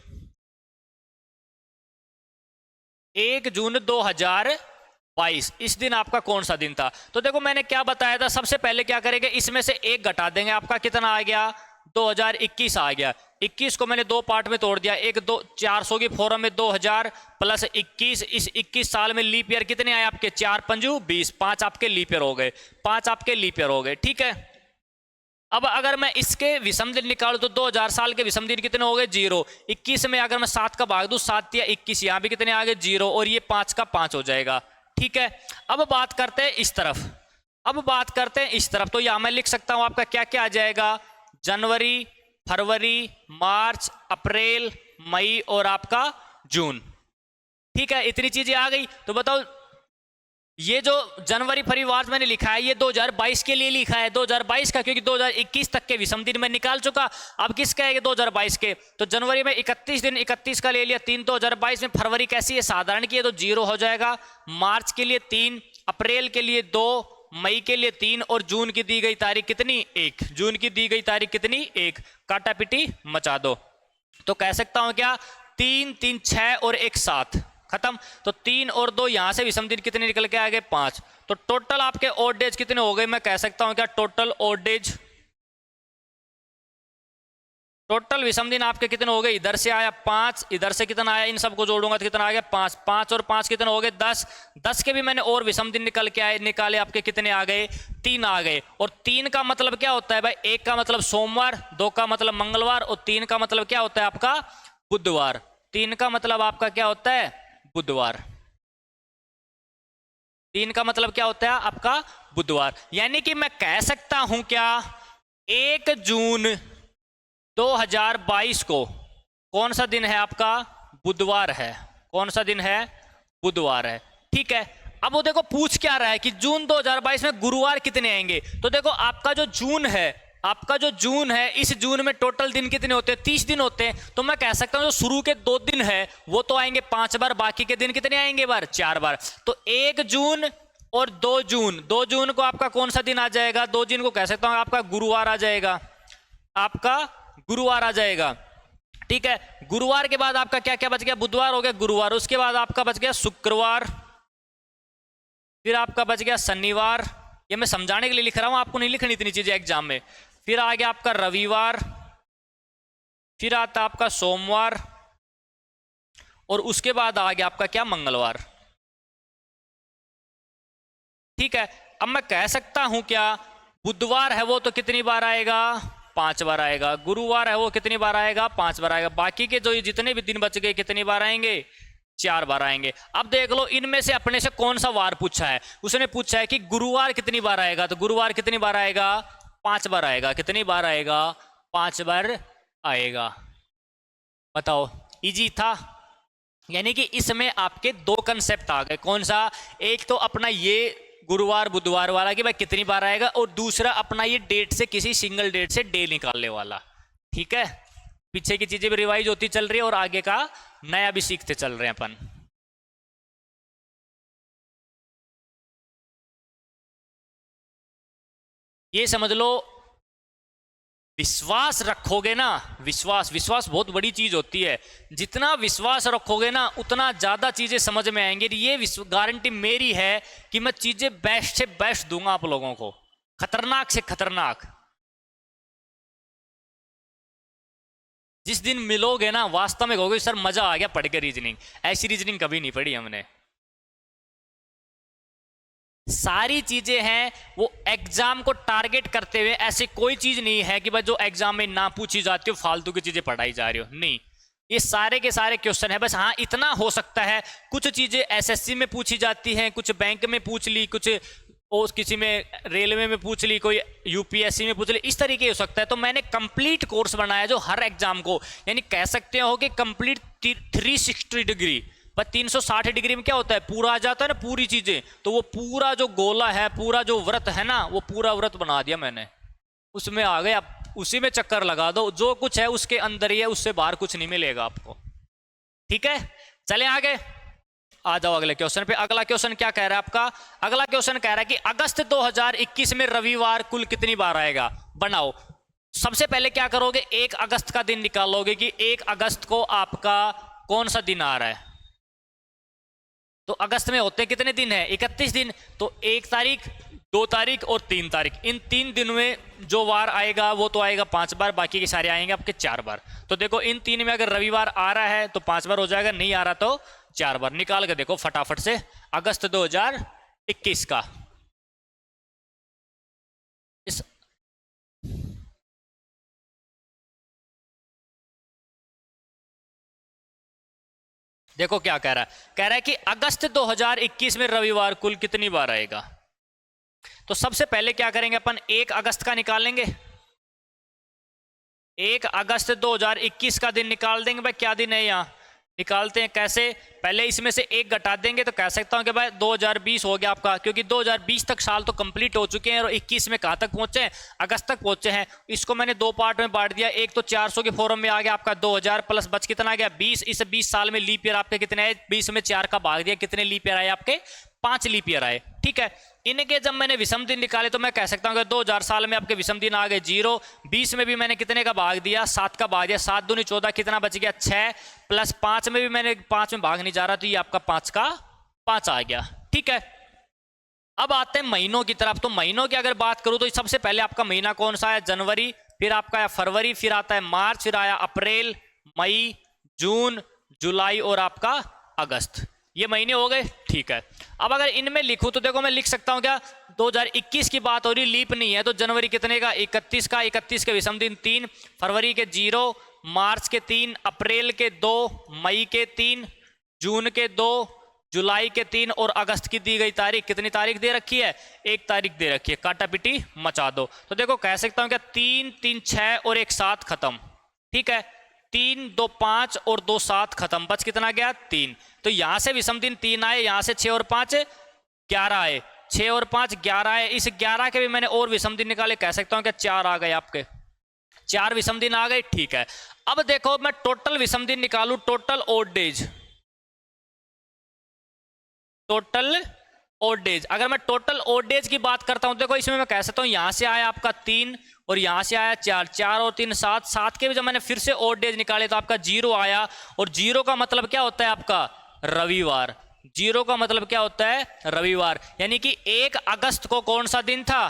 2022, इस दिन आपका कौन सा दिन था। तो देखो मैंने क्या बताया था, सबसे पहले क्या करेंगे, इसमें से 1 घटा देंगे, आपका कितना आ गया, 2021 आ गया। 21 को मैंने 2 पार्ट में तोड़ दिया, 1 2 400 की फॉर्म में 2000 प्लस 21, इस 21 साल में लीप ईयर कितने आए आपके, 4 पंजू 20, 5 आपके लीप ईयर हो गए, 5 आपके लीप ईयर हो गए, ठीक है। अब अगर मैं इसके विषम दिन निकालूं तो 2000 साल के विषम दिन कितने हो गए, 0। 21 में अगर मैं 7 का भाग दूं, 7 या 21, यहां भी कितने आ गए, 0, और ये 5 का 5 हो जाएगा, ठीक है। अब बात करते हैं इस तरफ, अब बात करते हैं इस तरफ, तो यहां मैं लिख सकता हूं आपका क्या क्या आ जाएगा, जनवरी, फरवरी, मार्च, अप्रैल, मई और आपका जून, ठीक है। इतनी चीजें आ गई। तो बताओ ये जो जनवरी फरवरी मार्च मैंने लिखा है ये 2022 के लिए लिखा है, 2022 का, क्योंकि 2021 तक के विषम दिन मैं निकाल चुका। अब किसका है 2022 के, तो जनवरी में 31 दिन, 31 का ले लिया 3 2022 में। फरवरी कैसी है, साधारण की है तो 0 हो जाएगा। मार्च के लिए 3, अप्रैल के लिए 2, मई के लिए 3 और जून की दी गई तारीख कितनी, 1। जून की दी गई तारीख कितनी, 1। काटा पिटी मचा दो। तो कह सकता हूं क्या, 3 3 6 और 1 7, खत्म। तो 3 और 2 यहां से विषम दिन कितने निकल के आ गए, 5। तो टोटल आपके ऑड डेज कितने हो गए, मैं कह सकता हूं क्या, टोटल ऑड डेज, टोटल विषम दिन आपके कितने हो गए, इधर से आया 5, इधर से कितना आया, इन सबको जोड़ूंगा तो कितना आ गया 5, 5 और 5 कितने हो गए 10, 10 के भी मैंने और विषम दिन निकल के आए, निकाले, आपके कितने आ गए, 3 आ गए। और 3 का मतलब क्या होता है भाई, 1 का मतलब सोमवार, 2 का मतलब मंगलवार और 3 का मतलब क्या होता है आपका, बुधवार। 3 का मतलब आपका क्या होता है, बुधवार। 3 का मतलब क्या होता है आपका, बुधवार। यानी कि मैं कह सकता हूं क्या, 1 जून 2022 को कौन सा दिन है आपका, बुधवार है। कौन सा दिन है, बुधवार है, ठीक है। अब वो देखो पूछ क्या रहा है कि जून 2022 में गुरुवार कितने आएंगे। तो देखो आपका जो जून है, आपका जो जून है, इस जून में टोटल दिन कितने होते हैं, 30 दिन होते हैं। तो मैं कह सकता हूं जो शुरू के 2 दिन है वो तो आएंगे 5 बार, बाकी के दिन कितने आएंगे बार, 4 बार। तो 1 जून और 2 जून, 2 जून को आपका कौन सा दिन आ जाएगा, 2 जून को कह सकता हूं आपका गुरुवार आ जाएगा, आपका गुरुवार आ जाएगा, ठीक है। गुरुवार के बाद आपका क्या क्या बच गया, बुधवार हो गया, गुरुवार, उसके बाद आपका बच गया शुक्रवार, फिर आपका बच गया शनिवार। ये मैं समझाने के लिए लिख रहा हूं, आपको नहीं लिखनी इतनी चीजें एग्जाम में। फिर आ गया आपका रविवार, फिर आता आपका सोमवार और उसके बाद आ गया आपका क्या, मंगलवार, ठीक है। अब मैं कह सकता हूं क्या, बुधवार है वो तो कितनी बार आएगा, 5 बार आएगा। गुरुवार है वो कितनी बार आएगा, 5 बार आएगा। बाकी के जो जितने भी दिन बच गए कितनी बार आएंगे, 4 बार आएंगे। अब देख लो इनमें से अपने से कौन सा वार पूछा है, उसने पूछा है कि गुरुवार कितनी बार आएगा, तो गुरुवार कितनी बार आएगा, 5 बार आएगा। कितनी बार आएगा, 5 बार आएगा। बताओ, इजी था। यानी कि इसमें आपके 2 कंसेप्ट आ गए। कौन सा, एक तो अपना ये गुरुवार बुधवार वाला कि भाई कितनी बार आएगा, और दूसरा अपना ये डेट से, किसी सिंगल डेट से डे निकालने वाला, ठीक है। पीछे की चीजें भी रिवाइज होती चल रही है और आगे का नया भी सीखते चल रहे हैं अपन। ये समझ लो, विश्वास रखोगे ना, विश्वास, विश्वास बहुत बड़ी चीज होती है। जितना विश्वास रखोगे ना उतना ज्यादा चीजें समझ में आएंगी। ये गारंटी मेरी है कि मैं चीजें बेस्ट से बेस्ट दूंगा आप लोगों को, खतरनाक से खतरनाक। जिस दिन मिलोगे ना वास्तव में कहोगे सर मजा आ गया पढ़ के रीजनिंग, ऐसी रीजनिंग कभी नहीं पढ़ी हमने। सारी चीजें हैं वो एग्जाम को टारगेट करते हुए, ऐसी कोई चीज नहीं है कि भाई जो एग्जाम में ना पूछी जाती हो, फालतू की चीजें पढ़ाई जा रही हो, नहीं। ये सारे के सारे क्वेश्चन है। बस हाँ इतना हो सकता है कुछ चीजें एसएससी में पूछी जाती हैं, कुछ बैंक में पूछ ली, कुछ किसी में रेलवे में पूछ ली, कोई यूपीएससी में पूछ ली, इस तरीके हो सकता है। तो मैंने कंप्लीट कोर्स बनाया जो हर एग्जाम को, यानी कह सकते हो कि कंप्लीट 360 डिग्री, पर 360 डिग्री में क्या होता है, पूरा आ जाता है ना पूरी चीजें। तो वो पूरा जो गोला है, पूरा जो व्रत है ना, वो पूरा व्रत बना दिया मैंने, उसमें आ गए आप, उसी में चक्कर लगा दो, जो कुछ है उसके अंदर ही है, उससे बाहर कुछ नहीं मिलेगा आपको, ठीक है। चले आगे, आ जाओ अगले क्वेश्चन पे। अगला क्वेश्चन क्या कह रहा है आपका, अगला क्वेश्चन कह रहा है कि अगस्त 2021 में रविवार कुल कितनी बार आएगा, बनाओ। सबसे पहले क्या करोगे, 1 अगस्त का दिन निकालोगे कि 1 अगस्त को आपका कौन सा दिन आ रहा है। तो अगस्त में होते हैं कितने दिन है, 31 दिन। तो 1 तारीख, 2 तारीख और 3 तारीख, इन 3 दिनों में जो वार आएगा वो तो आएगा 5 बार, बाकी के सारे आएंगे आपके 4 बार। तो देखो इन 3 में अगर रविवार आ रहा है तो 5 बार हो जाएगा, नहीं आ रहा तो 4 बार। निकाल के देखो फटाफट से अगस्त 2021 का। इस देखो क्या कह रहा है, कह रहा है कि अगस्त 2021 में रविवार कुल कितनी बार आएगा। तो सबसे पहले क्या करेंगे अपन, 1 अगस्त का निकालेंगे। 1 अगस्त 2021 का दिन निकाल देंगे। भाई क्या दिन है यहाँ, निकालते हैं कैसे, पहले इसमें से एक घटा देंगे तो कह सकता हूं कि भाई 2020 हो गया आपका, क्योंकि 2020 तक साल तो कंप्लीट हो चुके हैं और 21 में कहां तक पहुंचे हैं, अगस्त तक पहुंचे हैं। इसको मैंने दो पार्ट में बांट दिया, एक तो 400 के फॉर्म में आ गया आपका 2000 प्लस बच कितना आ गया 20। इस 20 साल में लीप ईयर आपके कितने आए, 20 में 4 का भाग दिया, कितने लीप ईयर आए आपके, 5 लीप ईयर आए। ठीक है, इनके जब मैंने विषम दिन निकाले तो मैं कह सकता हूं कि 2000 साल में आपके विषम दिन आ गए 0। 20 में भी मैंने कितने का भाग दिया, 7 का भाग दिया, 7 दूनी 14, कितना बच गया 6, प्लस 5 में भी मैंने 5 में भाग नहीं जा रहा तो ये आपका 5 का 5 आ गया। ठीक है, अब आते हैं महीनों की तरफ। तो महीनों की अगर बात करूं तो सबसे पहले आपका महीना कौन सा है, जनवरी, फिर आपका है फरवरी, फिर आता है मार्च, फिर आया अप्रैल, मई, जून, जुलाई और आपका अगस्त। ये महीने हो गए। ठीक है, अब अगर इनमें लिखूं तो देखो मैं लिख सकता हूं क्या, 2021 की बात हो रही, लीप नहीं है, तो जनवरी कितने का 31 का, 31 के विषम दिन 3, फरवरी के 0, मार्च के 3, अप्रैल के 2, मई के 3, जून के 2, जुलाई के 3 और अगस्त की दी गई तारीख, कितनी तारीख दे रखी है, 1 तारीख दे रखी है। काटा पिटी मचा दो। तो देखो कह सकता हूं क्या 3, 3, 6 और 1 7 खत्म। ठीक है, 3, 2, 5 और 2 7 खत्म, बच कितना गया 3। तो यहां से विषम दिन 3 आए, यहां से 6 और 5 11 आए, 6 और 5 11 आए। इस 11 के भी मैंने और विषम दिन निकाले, कह सकता हूं कि 4 आ गए आपके, 4 विषम दिन आ गए। ठीक है, अब देखो मैं टोटल विषम दिन निकालू, total odd days, total odd days. अगर मैं टोटल ओड डेज की बात करता हूं, देखो इसमें मैं कह सकता हूं यहां से आया आपका 3 और यहां से आया 4, 4 और 3 7, 7 के भी जब मैंने फिर से ओड डेज निकाले तो आपका 0 आया। और 0 का मतलब क्या होता है आपका, रविवार। 0 का मतलब क्या होता है, रविवार। यानी कि 1 अगस्त को कौन सा दिन था,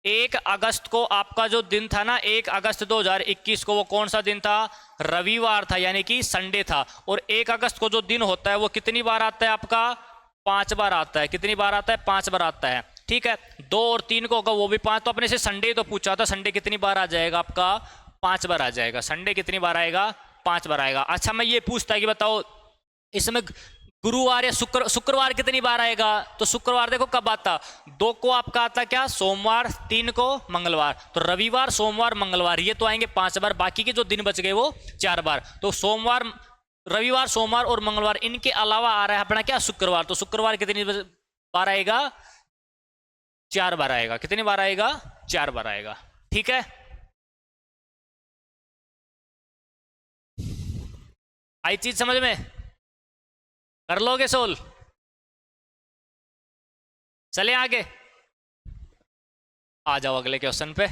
1 अगस्त को आपका जो दिन था ना, 1 अगस्त 2021 को वो कौन सा दिन था, रविवार था, यानी कि संडे था। और 1 अगस्त को जो दिन होता है वो कितनी बार आता है आपका, 5 बार आता है। कितनी बार आता है, 5 बार आता है। ठीक है, 2 और 3 को होगा वो भी 5। तो अपने से संडे तो पूछा था, संडे कितनी बार आ जाएगा आपका, 5 बार आ जाएगा। संडे कितनी बार आएगा, 5 बार आएगा। अच्छा मैं ये पूछता है कि बताओ इसमें गुरुवार या शुक्रवार कितनी बार आएगा, तो शुक्रवार देखो कब आता, 2 को आपका आता क्या, सोमवार, 3 को मंगलवार। तो रविवार, सोमवार, मंगलवार ये तो आएंगे 5 बार, बाकी के जो दिन बच गए वो 4 बार। तो सोमवार, रविवार, सोमवार और मंगलवार, इनके अलावा आ रहा है अपना क्या, शुक्रवार। तो शुक्रवार कितनी बार आएगा, 4 बार आएगा। कितनी बार आएगा, 4 बार आएगा। ठीक है, आई चीज समझ में, कर लोगे सोल। चले आगे, आ जाओ अगले क्वेश्चन पे।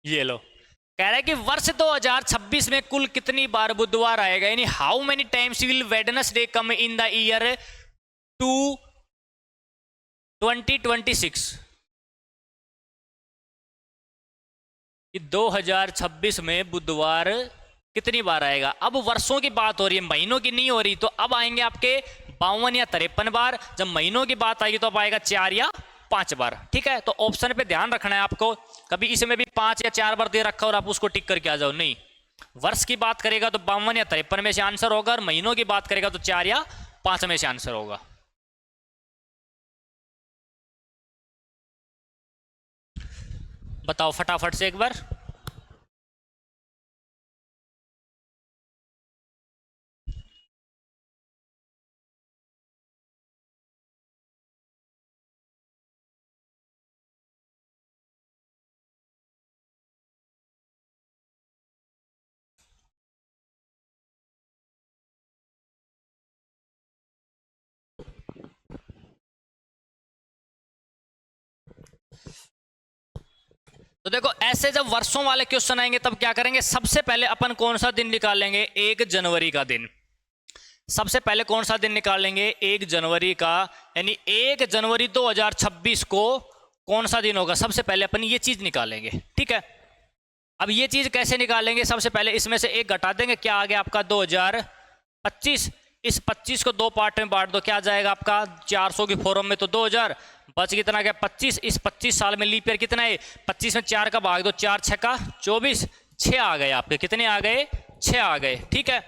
ये लो, कह रहा है कि वर्ष 2026 में कुल कितनी बार बुधवार आएगा, यानी how many times will Wednesday come in the year 2026। 2026 में बुधवार कितनी बार आएगा। अब वर्षों की बात हो रही है, महीनों की नहीं हो रही। तो अब आएंगे आपके 52 या 53 बार। जब महीनों की बात आएगी तो अब आएगा 4 या 5 बार। ठीक है, तो ऑप्शन पे ध्यान रखना है आपको, कभी इसमें भी 5 या 4 बार दे रखा और आप उसको टिक करके आ जाओ, नहीं। वर्ष की बात करेगा तो 52 या 53 में से आंसर होगा, और महीनों की बात करेगा तो 4 या 5 में से आंसर होगा। बताओ फटाफट से एक बार। तो देखो ऐसे जब वर्षों वाले क्वेश्चन आएंगे तब क्या करेंगे, सबसे पहले अपन कौन सा दिन निकालेंगे, 1 जनवरी का दिन। सबसे पहले कौन सा दिन निकालेंगे, 1 जनवरी का, यानी 1 जनवरी 2026 को कौन सा दिन होगा, सबसे पहले अपन ये चीज निकालेंगे। ठीक है, अब ये चीज कैसे निकालेंगे, सबसे पहले इसमें से 1 घटा देंगे, क्या आ गया आपका 2025। इस 25 को 2 पार्ट में बांट दो, क्या आ जाएगा आपका 400 की फॉर्म में तो 2000, बच कितना गया 25। इस 25 साल में लीप ईयर कितना है, 25 में 4 का भाग दो, 4 6 का 24, 6 आ गए आपके। कितने आ गए, 6 आ गए। ठीक है,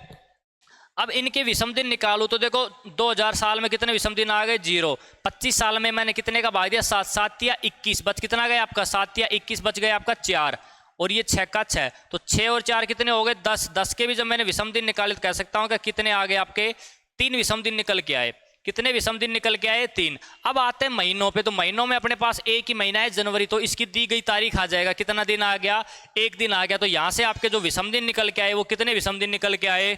अब इनके विषम दिन निकालू तो देखो 2000 साल में कितने विषम दिन आ गए, 0। 25 साल में मैंने कितने का भाग दिया, 7, 7 या 21, बच कितना गया आपका 7 या 21, बच गया आपका 4, और ये 6 का 6, तो 6 और 4 कितने हो गए 10। 10 के भी जब मैंने विषम दिन निकाले तो कह सकता हूं कि कितने आ गए आपके 3 विषम दिन निकल के आए। कितने विषम दिन निकल के आए? 3। अब आते हैं महीनों पे, तो महीनों में अपने पास एक ही महीना है जनवरी, तो इसकी दी गई तारीख आ जाएगा। कितना दिन आ गया? 1 दिन आ गया। तो यहां से आपके जो विषम दिन निकल के आए वो कितने विषम दिन निकल के आए?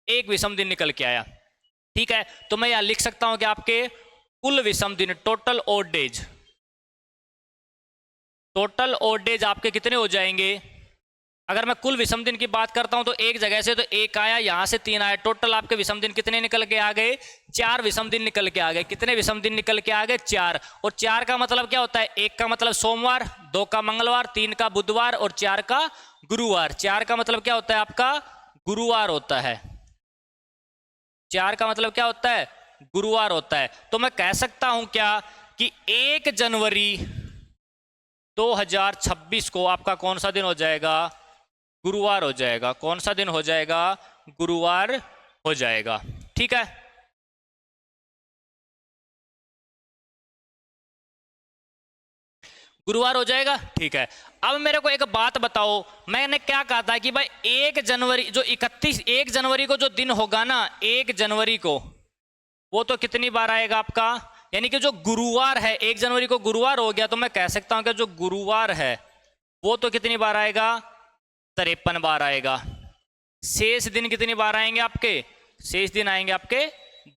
1 विषम दिन निकल के आया। ठीक है, तो मैं यहां लिख सकता हूं कि आपके कुल विषम दिन, total odd days, total odd days आपके कितने हो जाएंगे? अगर मैं कुल विषम दिन की बात करता हूं तो एक जगह से तो 1 आया, यहां से 3 आया, टोटल आपके विषम दिन कितने निकल के आ गए? 4 विषम दिन निकल के आ गए। कितने विषम दिन निकल के आ गए? 4। और 4 का मतलब क्या होता है? 1 का मतलब सोमवार, 2 का मंगलवार, 3 का बुधवार और 4 का गुरुवार। 4 का मतलब क्या होता है? आपका गुरुवार होता है। 4 का मतलब क्या होता है? गुरुवार होता है। तो मैं कह सकता हूं क्या कि 1 जनवरी 2026 को आपका कौन सा दिन हो जाएगा? गुरुवार हो जाएगा। कौन सा दिन हो जाएगा? गुरुवार हो जाएगा। ठीक है, गुरुवार हो जाएगा। ठीक है, अब मेरे को एक बात बताओ, मैंने क्या कहा था कि भाई 1 जनवरी जो 1 जनवरी को जो दिन होगा ना, 1 जनवरी को, वो तो कितनी बार आएगा आपका? यानी कि जो गुरुवार है, 1 जनवरी को गुरुवार हो गया, तो मैं कह सकता हूं कि जो गुरुवार है वो तो कितनी बार आएगा? 53 बार आएगा। शेष दिन कितनी बार आएंगे आपके? शेष दिन आएंगे आपके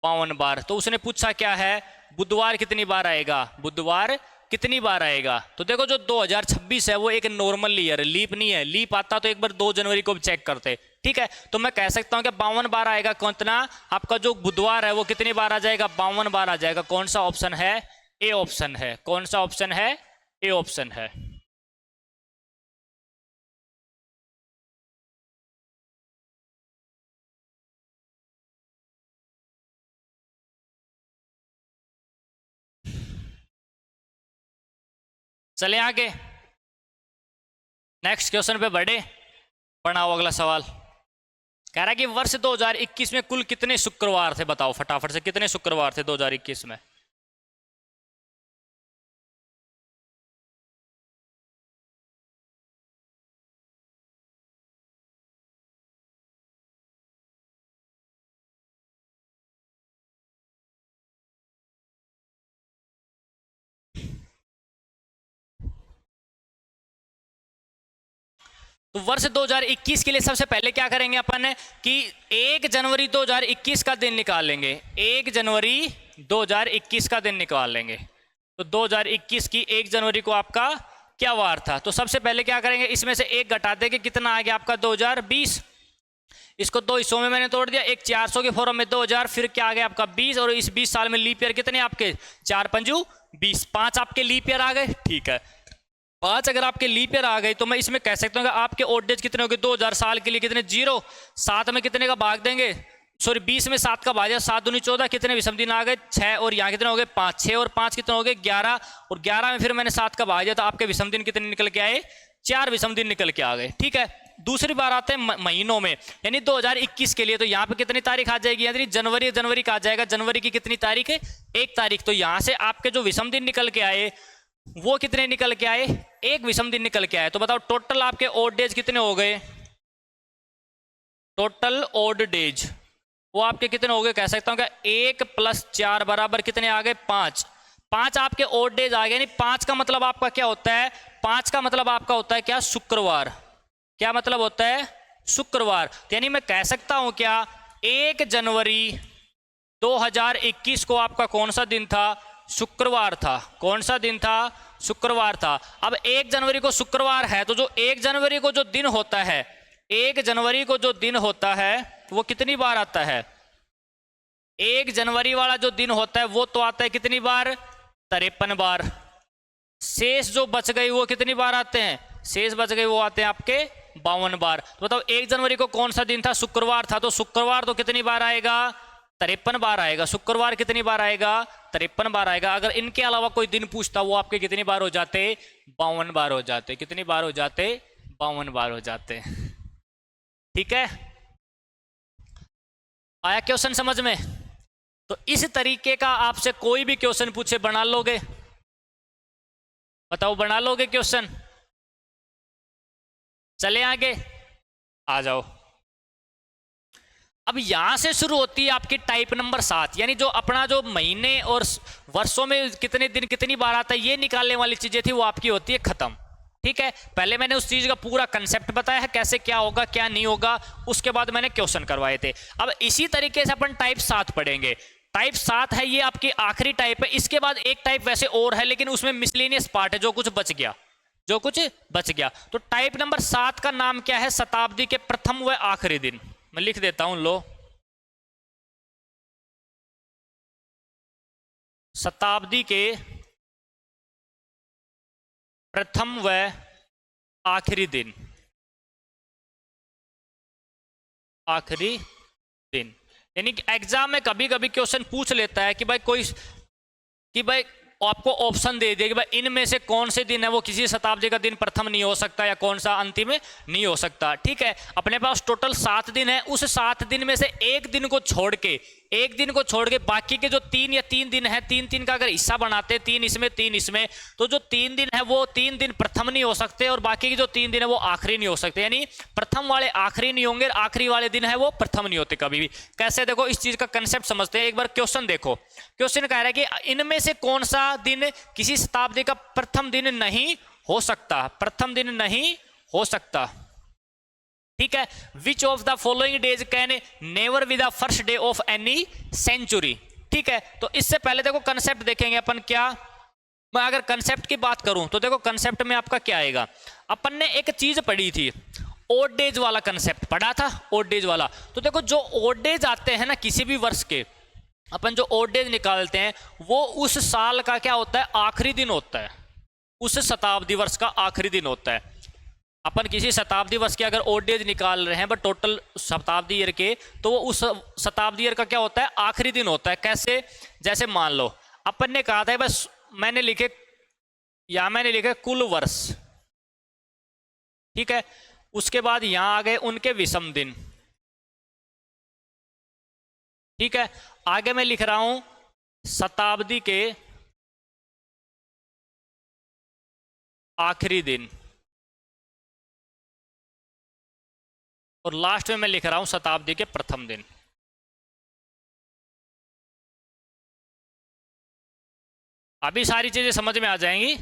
52 बार। तो उसने पूछा क्या है? बुधवार कितनी बार आएगा? बुधवार कितनी बार आएगा? तो देखो जो 2026 है वो एक नॉर्मल ईयर है, लीप नहीं है। लीप आता तो एक बार 2 जनवरी को भी चेक करते। ठीक है, तो मैं कह सकता हूं कि 52 बार आएगा। कितना? आपका जो बुधवार है वो कितनी बार आ जाएगा? 52 बार आ जाएगा। कौन सा ऑप्शन है? ए ऑप्शन है। कौन सा ऑप्शन है? ए ऑप्शन है। चले आगे, नेक्स्ट क्वेश्चन पे बढ़े। पढ़ाओ अगला सवाल। कह रहा है कि वर्ष 2021 में कुल कितने शुक्रवार थे? बताओ फटाफट से, कितने शुक्रवार थे 2021 में? तो वर्ष 2021 के लिए सबसे पहले क्या करेंगे अपन कि 1 जनवरी 2021 का दिन निकाल लेंगे। 1 जनवरी 2021 का दिन निकाल लेंगे। तो 2021 की 1 जनवरी को आपका क्या वार था? तो सबसे पहले क्या करेंगे, इसमें से 1 घटा देंगे, कितना आ गया आपका? 2020। इसको 2 हिस्सों में मैंने तोड़ दिया, एक 400 के फॉर्म में 2000, फिर क्या आ गया आपका 20, और इस 20 साल में लीप ईयर कितने आपके? 4 पंजू 20, 5 आपके लीप ईयर आ गए। ठीक है, 5 अगर आपके लीप ईयर आ गए तो मैं इसमें कह सकता हूँ कि आपके ओड डेज कितने हो गए? 2000 साल के लिए कितने? 0। 7 में कितने का भाग देंगे? सॉरी 20 में 7 का भाग, 7 दूनी 14, कितने विषम दिन आ गए? 6, और यहाँ कितने हो गए? 5। 6 और 5 कितने हो गए? 11, और 11 में फिर मैंने 7 का भाग दिया, तो आपके विषम दिन कितने निकल के आए? 4 विषम दिन निकल के आ गए। ठीक है, दूसरी बार आते हैं महीनों में, यानी 2021 के लिए। तो यहाँ पे कितनी तारीख आ जाएगी? यानी जनवरी का आ जाएगा। जनवरी की कितनी तारीख है? 1 तारीख। तो यहाँ से आपके जो विषम दिन निकल के आए वो कितने निकल के आए? 1 विषम दिन निकल के आए। तो बताओ टोटल आपके ऑड डेज कितने हो गए? टोटल ऑड डेज वो आपके कितने हो गए? कह सकता हूं क्या 1 + 4 बराबर कितने आ गए? 5। 5 आपके ऑड डेज आ गए। यानी 5 का मतलब आपका क्या होता है? 5 का मतलब आपका होता है क्या? शुक्रवार। क्या मतलब होता है? शुक्रवार। यानी मैं कह सकता हूं क्या 1 जनवरी 2021 को आपका कौन सा दिन था? शुक्रवार था। कौन सा दिन था? शुक्रवार था। अब 1 जनवरी को शुक्रवार है, तो जो 1 जनवरी को जो दिन होता है, 1 जनवरी को जो दिन होता है वो कितनी बार आता है? 1 जनवरी वाला जो दिन होता है वो तो आता है कितनी बार? 53 बार। शेष जो बच गई वो कितनी बार आते हैं? शेष बच गए वो आते हैं आपके 52 बार। तो बताओ 1 जनवरी को कौन सा दिन था? शुक्रवार था। तो शुक्रवार तो कितनी बार आएगा? 53 बार आएगा। शुक्रवार कितनी बार आएगा? 53 बार आएगा। अगर इनके अलावा कोई दिन पूछता वो आपके कितनी बार हो जाते? 52 बार हो जाते। कितनी बार हो जाते? 52 बार हो जाते। ठीक है, आया क्वेश्चन समझ में? तो इस तरीके का आपसे कोई भी क्वेश्चन पूछे बना लोगे? बताओ बना लोगे क्वेश्चन? चले आगे, आ जाओ। अब यहां से शुरू होती है आपकी टाइप नंबर 7, यानी जो अपना जो महीने और वर्षों में कितने दिन कितनी बार आता है ये निकालने वाली चीजें थी वो आपकी होती है खत्म। ठीक है, पहले मैंने उस चीज का पूरा कंसेप्ट बताया है कैसे क्या होगा क्या नहीं होगा, उसके बाद मैंने क्वेश्चन करवाए थे। अब इसी तरीके से अपन टाइप 7 पढ़ेंगे। टाइप 7 है, ये आपकी आखिरी टाइप है। इसके बाद एक टाइप वैसे और है लेकिन उसमें मिसलेनियस पार्ट है, जो कुछ बच गया, जो कुछ बच गया। तो टाइप नंबर 7 का नाम क्या है? शताब्दी के प्रथम व आखिरी दिन। मैं लिख देता हूं, लो, शताब्दी के प्रथम व आखिरी दिन। आखिरी दिन यानी कि एग्जाम में कभी कभी क्वेश्चन पूछ लेता है कि भाई कोई, कि भाई आपको ऑप्शन दे दिया कि भाई इनमें से कौन से दिन है वो किसी शताब्दी का दिन प्रथम नहीं हो सकता या कौन सा अंतिम में नहीं हो सकता। ठीक है, अपने पास टोटल 7 दिन है, उस 7 दिन में से एक दिन को छोड़ के, एक दिन को छोड़ के बाकी के जो 3 या 3 दिन है, 3-3 का अगर हिस्सा बनाते, 3 इसमें 3 इसमें, तो जो 3 दिन है वो 3 दिन प्रथम नहीं हो सकते और बाकी के जो 3 दिन है वो आखिरी नहीं हो सकते। यानी प्रथम वाले आखिरी नहीं होंगे, आखिरी वाले दिन है वो प्रथम नहीं होते कभी भी। कैसे? देखो इस चीज का कंसेप्ट समझते हैं। एक बार क्वेश्चन देखो, क्वेश्चन कह रहा है कि इनमें से कौन सा दिन किसी शताब्दी का प्रथम दिन नहीं हो सकता, प्रथम दिन नहीं हो सकता। ठीक है, which of the following days can never be the first day of any century. ठीक है, तो इससे पहले देखो कंसेप्ट देखेंगे अपन क्या। मैं अगर कंसेप्ट की बात करूं तो देखो कंसेप्ट में आपका क्या आएगा। अपन ने एक चीज पढ़ी थी, ओड डेज वाला कंसेप्ट पढ़ा था, ओड डेज वाला। तो देखो जो ओड डेज आते हैं ना किसी भी वर्ष के, अपन जो ओड डेज निकालते हैं वो उस साल का क्या होता है? आखिरी दिन होता है, उस शताब्दी वर्ष का आखिरी दिन होता है। अपन किसी शताब्दी वर्ष के अगर ओड डेज निकाल रहे हैं बट टोटल शताब्दी ईयर के, तो वो उस शताब्दी ईयर का क्या होता है? आखिरी दिन होता है। कैसे? जैसे मान लो अपन ने कहा था बस मैंने लिखे, या मैंने लिखे कुल वर्ष। ठीक है, उसके बाद यहां आ गए उनके विषम दिन। ठीक है, आगे मैं लिख रहा हूं शताब्दी के आखिरी दिन, और लास्ट में मैं लिख रहा हूं शताब्दी के प्रथम दिन। अभी सारी चीजें समझ में आ जाएंगी,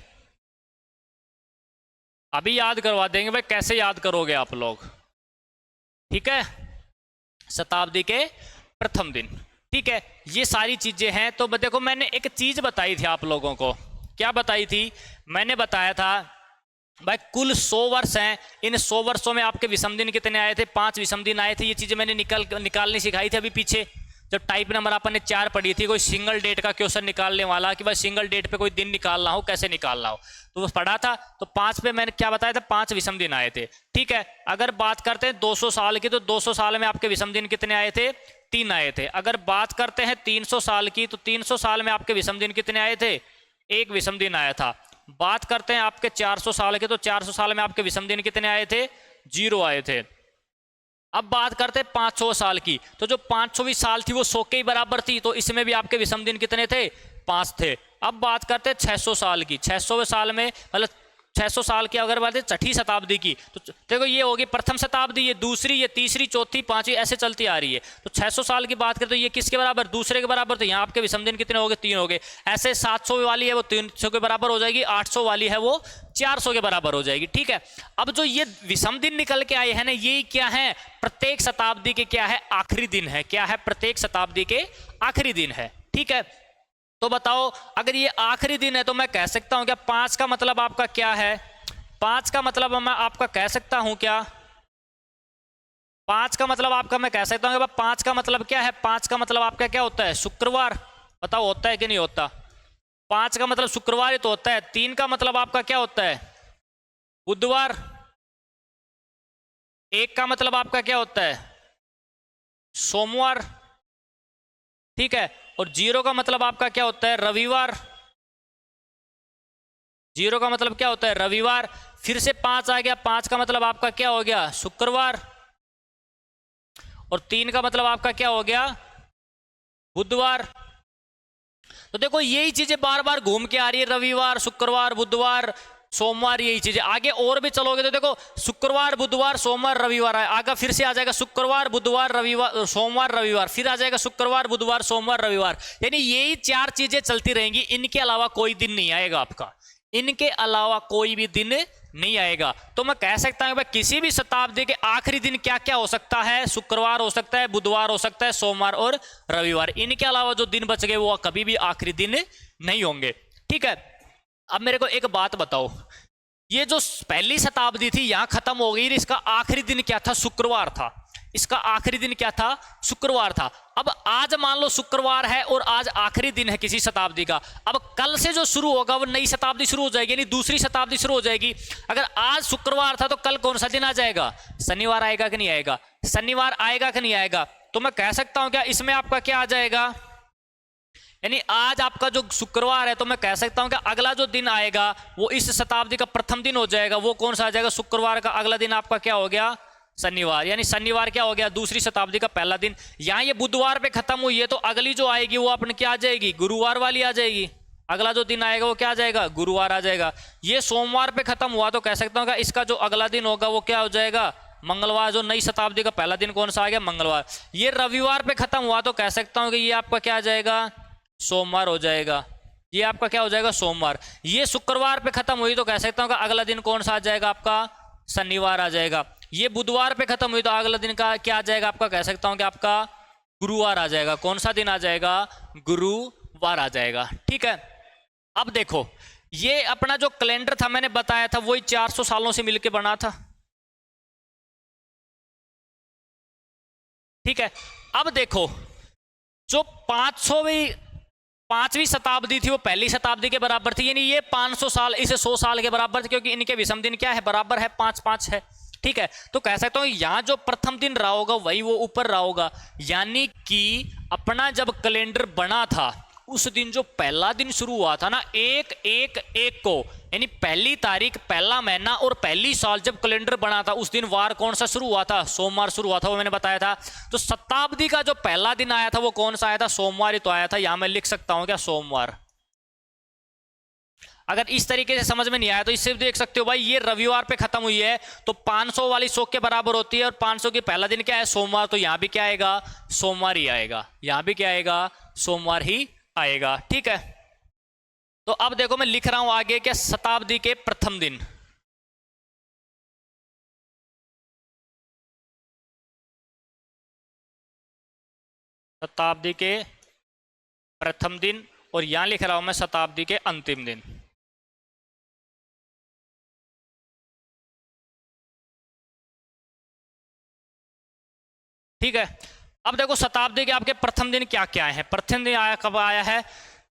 अभी याद करवा देंगे भाई, कैसे याद करोगे आप लोग। ठीक है, शताब्दी के प्रथम दिन। ठीक है, ये सारी चीजें हैं। तो देखो मैंने एक चीज बताई थी आप लोगों को, क्या बताई थी? मैंने बताया था भाई कुल 100 वर्ष हैं, इन 100 वर्षों में आपके विषम दिन कितने आए थे? 5 विषम दिन आए थे। ये चीजें मैंने निकालनी सिखाई थी अभी पीछे, जब टाइप नंबर अपन ने 4 पढ़ी थी। कोई सिंगल डेट का क्वेश्चन निकालने वाला कि भाई सिंगल डेट पे कोई दिन निकालना हो, कैसे निकालना हो, तो वो पढ़ा था। तो 5 पे मैंने क्या बताया था? 5 विषम दिन आए थे। ठीक है, अगर बात करते हैं 200 साल की, तो 200 साल में आपके विषम दिन कितने आए थे? 3 आए थे। अगर बात करते हैं 300 साल की, तो 300 साल में आपके विषम दिन कितने आए थे? 1 विषम दिन आया था। बात करते हैं आपके 400 साल के, तो 400 साल में आपके विषम दिन कितने आए थे? 0 आए थे। अब बात करते हैं 500 साल की, तो जो 500वीं साल थी वो 100 के ही बराबर थी, तो इसमें भी आपके विषम दिन कितने थे? 5 थे। अब बात करते हैं 600 साल की, 600वें साल में मतलब 600 साल की अगर बात है छठी शताब्दी की, तो देखो ये होगी प्रथम शताब्दी, ये दूसरी, ये तीसरी, चौथी, पांचवी, ऐसे चलती आ रही है। तो 600 साल की बात करें तो ये किसके बराबर? दूसरे के बराबर। तो यहाँ आपके विषम दिन कितने हो गए? 3 हो गए। ऐसे 700 वाली है वो 300 के बराबर हो जाएगी, 800 वाली है वो 400 के बराबर हो जाएगी। ठीक है, अब जो ये विषम दिन निकल के आए हैं ना, ये क्या है? प्रत्येक शताब्दी के क्या है? आखिरी दिन है। क्या है? प्रत्येक शताब्दी के आखिरी दिन है। ठीक है, तो बताओ अगर ये आखिरी दिन है तो मैं कह सकता हूं क्या 5 का मतलब आपका क्या है? 5 का मतलब मैं आपका कह सकता हूं क्या? 5 का मतलब आपका मैं कह सकता हूं कि 5 का मतलब क्या है? 5 का मतलब आपका क्या होता है? शुक्रवार। बताओ होता है कि नहीं होता? 5 का मतलब शुक्रवार ही तो होता है। 3 का मतलब आपका क्या होता है? बुधवार। 1 का मतलब आपका क्या होता है? सोमवार। ठीक है, और 0 का मतलब आपका क्या होता है? रविवार। 0 का मतलब क्या होता है? रविवार। फिर से 5 आ गया, 5 का मतलब आपका क्या हो गया? शुक्रवार। और 3 का मतलब आपका क्या हो गया? बुधवार। तो देखो यही चीजें बार बार घूम के आ रही है, रविवार, शुक्रवार, बुधवार, सोमवार यही चीज है। आगे और भी चलोगे तो देखो शुक्रवार बुधवार सोमवार रविवार आगे फिर से आ जाएगा शुक्रवार बुधवार रविवार सोमवार रविवार, फिर आ जाएगा शुक्रवार बुधवार सोमवार रविवार, यानी यही 4 चीजें चलती रहेंगी। इनके अलावा कोई दिन नहीं आएगा आपका, इनके अलावा कोई भी दिन नहीं आएगा। तो मैं कह सकता हूं भाई किसी भी शताब्दी के आखिरी दिन क्या क्या हो सकता है, शुक्रवार हो सकता है, बुधवार हो सकता है, सोमवार और रविवार। इनके अलावा जो दिन बच गए वो कभी भी आखिरी दिन नहीं होंगे। ठीक है, अब मेरे को एक बात बताओ, ये जो पहली शताब्दी थी यहां खत्म हो गई, इसका आखिरी दिन क्या था? शुक्रवार था। इसका आखिरी दिन क्या था? शुक्रवार था। अब आज मान लो शुक्रवार है और आज आखिरी दिन है किसी शताब्दी का, अब कल से जो शुरू होगा वो नई शताब्दी शुरू हो जाएगी, यानी दूसरी शताब्दी शुरू हो जाएगी। अगर आज शुक्रवार था तो कल कौन सा दिन आ जाएगा? शनिवार आएगा कि नहीं आएगा? शनिवार आएगा कि नहीं आएगा? तो मैं कह सकता हूं क्या इसमें आपका क्या आ जाएगा, यानी आज आपका जो शुक्रवार है तो मैं कह सकता हूं कि अगला जो दिन आएगा वो इस शताब्दी का प्रथम दिन हो जाएगा। वो कौन सा आ जाएगा? शुक्रवार का अगला दिन आपका क्या हो गया? शनिवार। यानी शनिवार क्या हो गया? दूसरी शताब्दी का पहला दिन। यहां ये बुधवार पे खत्म हुई है तो अगली जो आएगी वो अपने क्या आ जाएगी? गुरुवार वाली आ जाएगी। अगला जो दिन आएगा वो क्या आ जाएगा? गुरुवार आ जाएगा। ये सोमवार पे खत्म हुआ तो कह सकता हूं कि इसका जो अगला दिन होगा वो क्या हो जाएगा? मंगलवार। जो नई शताब्दी का पहला दिन कौन सा आ गया? मंगलवार। ये रविवार पे खत्म हुआ तो कह सकता हूं कि ये आपका क्या आ जाएगा? सोमवार हो जाएगा। ये आपका क्या हो जाएगा? सोमवार। ये शुक्रवार पे खत्म हुई तो कह सकता हूं कि अगला दिन कौन सा आ जाएगा? आपका शनिवार आ जाएगा। ये बुधवार पे खत्म हुई तो अगला दिन का क्या आ जाएगा? आपका कह सकता हूं कि आपका गुरुवार आ जाएगा। कौन सा दिन आ जाएगा? गुरुवार आ जाएगा। ठीक है, अब देखो ये अपना जो कैलेंडर था मैंने बताया था वही 400 सालों से मिलकर बना था। ठीक है, अब देखो जो 5वीं शताब्दी थी वो पहली शताब्दी के बराबर थी, यानी ये 500 साल इसे 100 साल के बराबर थे, क्योंकि इनके विषम दिन क्या है? बराबर है, 5-5 है। ठीक है, तो कह सकता हूं यहां जो प्रथम दिन रहा होगा वही वो ऊपर रहा होगा, यानी कि अपना जब कैलेंडर बना था उस दिन जो पहला दिन शुरू हुआ था ना 1-1-1 को, यानी पहली तारीख पहला महीना और पहली साल जब कैलेंडर बना था उस दिन वार कौन सा शुरू हुआ था? सोमवार शुरू हुआ था, वो मैंने बताया था। तो शताब्दी का जो पहला दिन आया था वो कौन सा आया था? सोमवार ही तो आया था। यहां मैं लिख सकता हूं क्या? सोमवार। अगर इस तरीके से समझ में नहीं आया तो इससे भी देख सकते हो भाई ये रविवार पे खत्म हुई है तो 500 वाली 100 के बराबर होती है और 500 की पहला दिन क्या है? सोमवार। तो यहां भी क्या आएगा? सोमवार ही आएगा। यहां भी क्या आएगा? सोमवार ही आएगा। ठीक है, तो अब देखो मैं लिख रहा हूं आगे क्या? शताब्दी के प्रथम दिन। शताब्दी के प्रथम दिन, और यहां लिख रहा हूं मैं शताब्दी के अंतिम दिन। ठीक है, अब देखो शताब्दी के आपके प्रथम दिन क्या क्या है। प्रथम दिन आया कब आया है?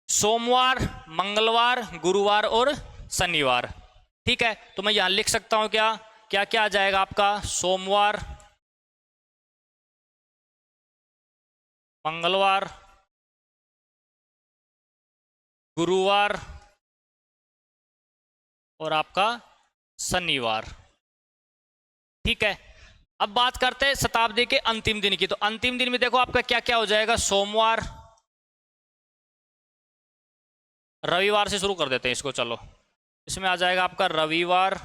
सोमवार, मंगलवार, गुरुवार और शनिवार। ठीक है, तो मैं यहां लिख सकता हूं क्या क्या क्या आ जाएगा आपका? सोमवार, मंगलवार, गुरुवार और आपका शनिवार। ठीक है, अब बात करते हैं शताब्दी के अंतिम दिन की। तो अंतिम दिन में देखो आपका क्या क्या हो जाएगा? सोमवार, रविवार से शुरू कर देते हैं इसको, चलो इसमें आ जाएगा आपका रविवार,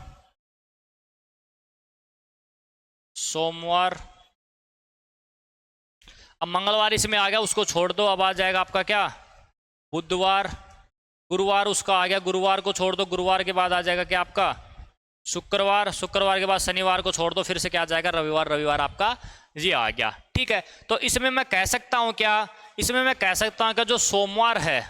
सोमवार, अब मंगलवार इसमें आ गया उसको छोड़ दो, अब आ जाएगा आपका क्या? बुधवार, गुरुवार उसका आ गया, गुरुवार को छोड़ दो, गुरुवार के बाद आ जाएगा क्या आपका? शुक्रवार, शुक्रवार के बाद शनिवार को छोड़ दो, फिर से क्या आ जाएगा? रविवार, रविवार आपका ये आ गया। ठीक है, तो इसमें मैं कह सकता हूं क्या? इसमें मैं कह सकता हूं कि जो सोमवार है,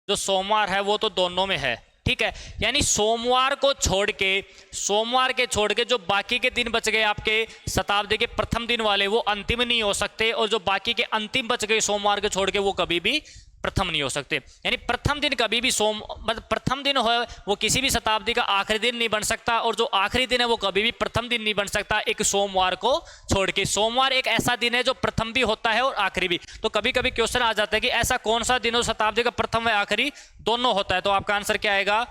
जो सोमवार है वो तो दोनों में है। ठीक है, यानी सोमवार को छोड़ के, सोमवार के छोड़ के जो बाकी के दिन बच गए आपके शताब्दी के प्रथम दिन वाले वो अंतिम नहीं हो सकते, और जो बाकी के अंतिम बच गए सोमवार के छोड़ के वो कभी भी प्रथम नहीं हो सकते। यानी प्रथम दिन कभी भी मतलब प्रथम दिन हो वो किसी भी शताब्दी का आखिरी दिन नहीं बन सकता, और जो आखिरी दिन है वो कभी भी प्रथम दिन नहीं बन सकता एक सोमवार को छोड़ के। सोमवार एक ऐसा दिन है जो प्रथम भी होता है और आखिरी भी। तो कभी कभी क्वेश्चन आ जाता है कि ऐसा कौन सा दिन हो शताब्दी का प्रथम व आखिरी दोनों होता है, तो आपका आंसर क्या आएगा?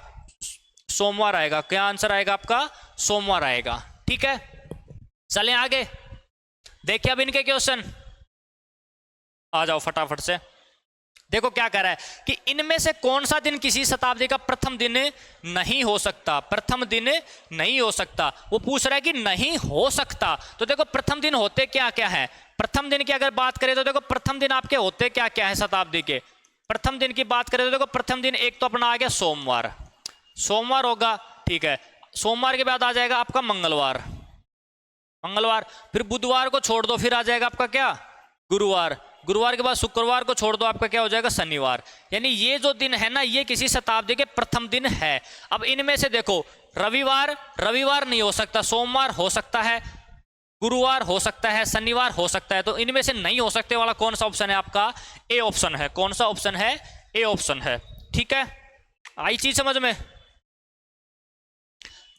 सोमवार आएगा। क्या आंसर आएगा आपका? सोमवार आएगा। ठीक है, चलें आगे, देखिए अब इनके क्वेश्चन आ जाओ फटाफट से। देखो क्या कह रहा है कि इनमें से कौन सा दिन किसी शताब्दी का प्रथम दिन नहीं हो सकता, प्रथम दिन नहीं हो सकता। वो पूछ रहा है कि नहीं हो सकता, तो देखो प्रथम दिन होते क्या क्या है। प्रथम दिन की अगर बात करें तो देखो प्रथम दिन आपके होते क्या क्या है शताब्दी के। प्रथम दिन की बात करें तो देखो प्रथम दिन एक तो अपना आ गया सोमवार, सोमवार होगा, ठीक है। सोमवार के बाद आ जाएगा आपका मंगलवार, मंगलवार, फिर बुधवार को छोड़ दो, फिर आ जाएगा आपका क्या, गुरुवार, गुरुवार के बाद शुक्रवार को छोड़ दो, आपका क्या हो जाएगा, शनिवार। यानी ये जो दिन है ना, ये किसी शताब्दी के प्रथम दिन है। अब इनमें से देखो रविवार, रविवार नहीं हो सकता, सोमवार हो सकता है, गुरुवार हो सकता है, शनिवार हो सकता है। तो इनमें से नहीं हो सकते वाला कौन सा ऑप्शन है आपका, ए ऑप्शन है। कौन सा ऑप्शन है, ए ऑप्शन है, ठीक है। आई चीज समझ में।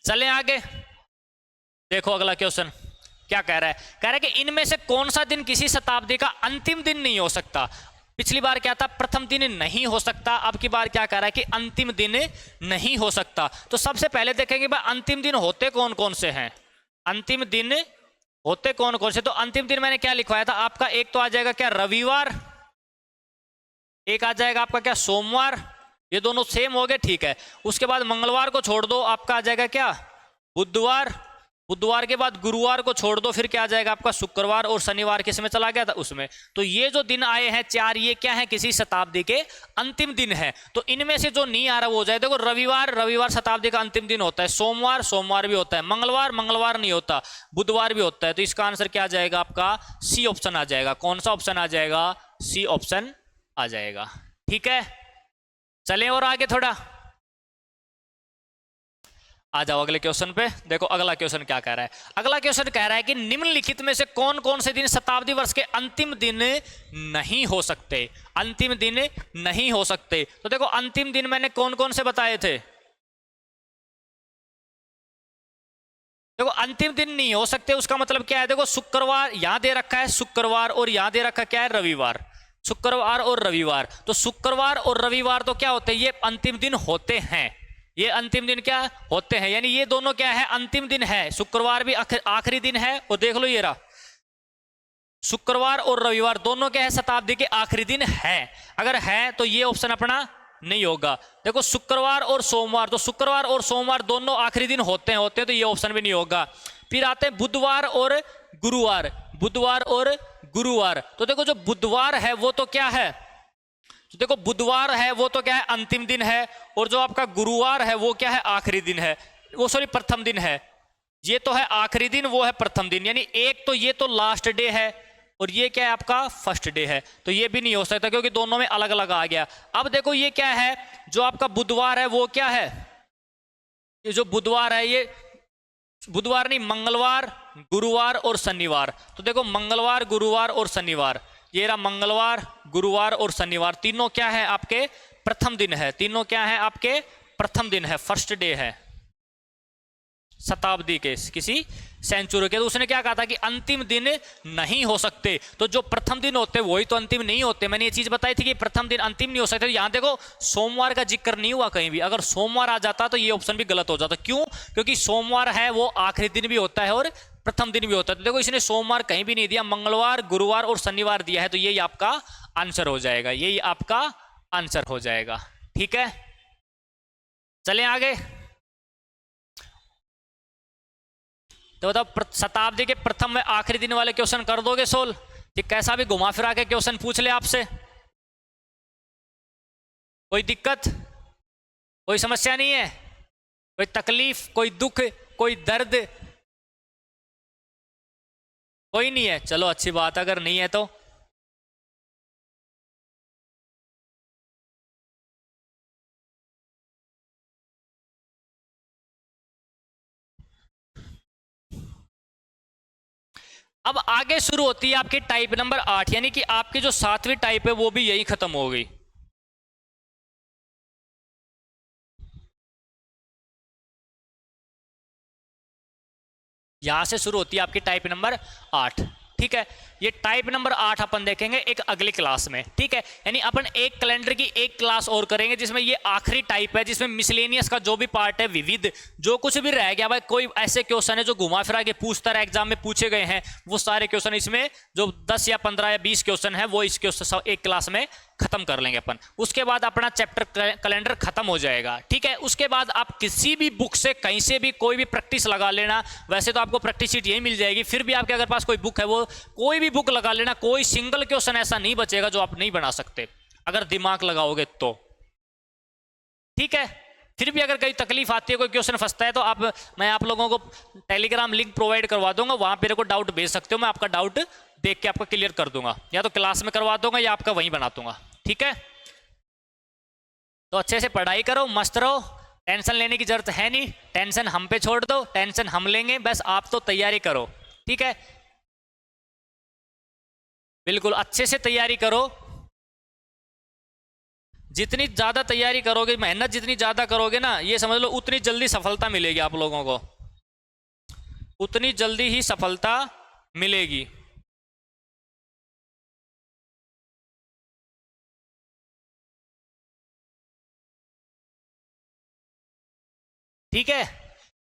चलें आगे, देखो अगला क्वेश्चन क्या कह रहा है। कह रहा है कि इनमें से कौन सा दिन किसी शताब्दी का अंतिम दिन नहीं हो सकता। पिछली बार क्या था, प्रथम दिन नहीं हो सकता, अब की बार क्या कह रहा है कि अंतिम दिन नहीं हो सकता। तो सबसे पहले देखेंगे भाई अंतिम दिन होते कौन कौन से हैं, अंतिम दिन होते कौन कौन से। तो अंतिम दिन मैंने क्या लिखवाया था आपका, एक तो आ जाएगा क्या रविवार, एक आ जाएगा आपका क्या सोमवार, ये दोनों सेम हो गए, ठीक है। उसके बाद मंगलवार को छोड़ दो, आपका आ जाएगा क्या बुधवार, बुधवार के बाद गुरुवार को छोड़ दो, फिर क्या आ जाएगा आपका शुक्रवार, और शनिवार किस में चला गया था उसमें। तो ये जो दिन आए हैं चार, ये क्या है, किसी शताब्दी के अंतिम दिन है। तो इनमें से जो नहीं आ रहा वो हो जाए, देखो रविवार, रविवार शताब्दी का अंतिम दिन होता है, सोमवार, सोमवार भी होता है, मंगलवार, मंगलवार नहीं होता, बुधवार भी होता है। तो इसका आंसर क्या आ जाएगा आपका, सी ऑप्शन आ जाएगा। कौन सा ऑप्शन आ जाएगा, सी ऑप्शन आ जाएगा, ठीक है। चलें और आगे थोड़ा आ जाओ अगले क्वेश्चन पे। देखो अगला क्वेश्चन क्या कह रहा है। अगला क्वेश्चन कह रहा है कि निम्नलिखित में से कौन कौन से दिन शताब्दी वर्ष के अंतिम दिन नहीं हो सकते, अंतिम दिन नहीं हो सकते। तो देखो अंतिम दिन मैंने कौन कौन से बताए थे। देखो अंतिम दिन नहीं हो सकते उसका मतलब क्या है, देखो शुक्रवार यहां दे रखा है, शुक्रवार, और यहां दे रखा क्या है, रविवार, शुक्रवार और रविवार। तो शुक्रवार और रविवार तो क्या होते हैं, ये अंतिम दिन होते हैं, ये अंतिम दिन क्या होते हैं, यानी ये दोनों क्या है, अंतिम दिन है। शुक्रवार भी आखिरी दिन है, और देख लो ये रहा, शुक्रवार और रविवार दोनों क्या है, शताब्दी के आखिरी दिन है। अगर है तो ये ऑप्शन अपना नहीं होगा। देखो शुक्रवार और सोमवार, तो शुक्रवार और सोमवार दोनों आखिरी दिन होते हैं, तो ये ऑप्शन भी नहीं होगा। फिर आते हैं बुधवार और गुरुवार, बुधवार और गुरुवार। तो देखो जो बुधवार है वो तो क्या है, तो देखो बुधवार है वो तो क्या है, अंतिम दिन है, और जो आपका गुरुवार है वो क्या है, आखिरी दिन है, वो सॉरी प्रथम दिन है। ये तो है आखिरी दिन, वो है प्रथम दिन, यानी एक तो ये तो लास्ट डे है, और ये क्या है आपका फर्स्ट डे है। तो ये भी नहीं हो सकता क्योंकि दोनों में अलग अलग आ गया। अब देखो ये क्या है, जो आपका बुधवार है वो क्या है, ये जो बुधवार है, ये बुधवार नहीं, मंगलवार, गुरुवार और शनिवार। तो देखो मंगलवार, गुरुवार और शनिवार, ये रहा मंगलवार, गुरुवार और शनिवार, तीनों क्या है आपके प्रथम दिन है, तीनों क्या है आपके प्रथम दिन है, फर्स्ट डे है शताब्दी के किसी सेंचुरी के। तो उसने क्या कहा था कि अंतिम दिन नहीं हो सकते। तो जो प्रथम दिन होते वही तो अंतिम नहीं होते। मैंने ये चीज बताई थी कि प्रथम दिन अंतिम नहीं हो सकते। यहां देखो सोमवार का जिक्र नहीं हुआ कहीं भी, अगर सोमवार आ जाता तो ये ऑप्शन भी गलत हो जाता। क्यों, क्योंकि सोमवार है वो आखिरी दिन भी होता है और प्रथम दिन भी होता है। तो देखो इसने सोमवार कहीं भी नहीं दिया, मंगलवार, गुरुवार और शनिवार दिया है, तो यही आपका आंसर हो जाएगा, यही आपका आंसर हो जाएगा, ठीक है। चलें आगे। तो बताओ शताब्दी के प्रथम व आखिरी दिन वाले क्वेश्चन कर दोगे सोल्व, कि कैसा भी घुमा फिरा के क्वेश्चन पूछ ले आपसे। कोई दिक्कत, कोई समस्या नहीं है, कोई तकलीफ, कोई दुख, कोई दर्द, कोई नहीं है। चलो अच्छी बात, अगर नहीं है तो अब आगे शुरू होती है आपकी टाइप नंबर 8, यानी कि आपकी जो 7वीं टाइप है वो भी यही खत्म हो गई। यहां से शुरू होती है आपकी टाइप नंबर 8, ठीक है। ये टाइप नंबर 8 अपन देखेंगे एक अगली क्लास में, ठीक है। यानी अपन एक कैलेंडर की एक क्लास और करेंगे जिसमें ये आखिरी टाइप है, जिसमें मिसलेनियस का जो भी पार्ट है, विविध, जो कुछ भी रह गया भाई, कोई ऐसे क्वेश्चन है जो घुमा फिरा के पूछता रहा, एग्जाम में पूछे गए हैं, वो सारे क्वेश्चन इसमें जो 10 या 15 या 20 क्वेश्चन है वो इस क्वेश्चन एक क्लास में खत्म कर लेंगे अपन। उसके बाद अपना चैप्टर कैलेंडर खत्म हो जाएगा, ठीक है। उसके बाद आप किसी भी बुक से कहीं से भी कोई भी प्रैक्टिस लगा लेना। वैसे तो आपको प्रैक्टिस शीट यही मिल जाएगी, फिर भी आपके अगर पास कोई बुक है वो कोई भी बुक लगा लेना। कोई सिंगल क्वेश्चन ऐसा नहीं बचेगा जो आप नहीं बना सकते अगर दिमाग लगाओगे तो, ठीक है। फिर भी अगर कहीं तकलीफ आती है, कोई क्वेश्चन फंसता है, तो मैं आप लोगों को टेलीग्राम लिंक प्रोवाइड करवा दूंगा, वहां मेरे को डाउट भेज सकते हो, मैं आपका डाउट देख के आपका क्लियर कर दूंगा, या तो क्लास में करवा दूंगा या आपका वहीं बना दूंगा, ठीक है। तो अच्छे से पढ़ाई करो, मस्त रहो, टेंशन लेने की जरूरत है नहीं, टेंशन हम पे छोड़ दो, टेंशन हम लेंगे, बस आप तो तैयारी करो, ठीक है। बिल्कुल अच्छे से तैयारी करो, जितनी ज्यादा तैयारी करोगे, मेहनत जितनी ज्यादा करोगे ना, ये समझ लो उतनी जल्दी सफलता मिलेगी आप लोगों को, उतनी जल्दी ही सफलता मिलेगी। ठीक है,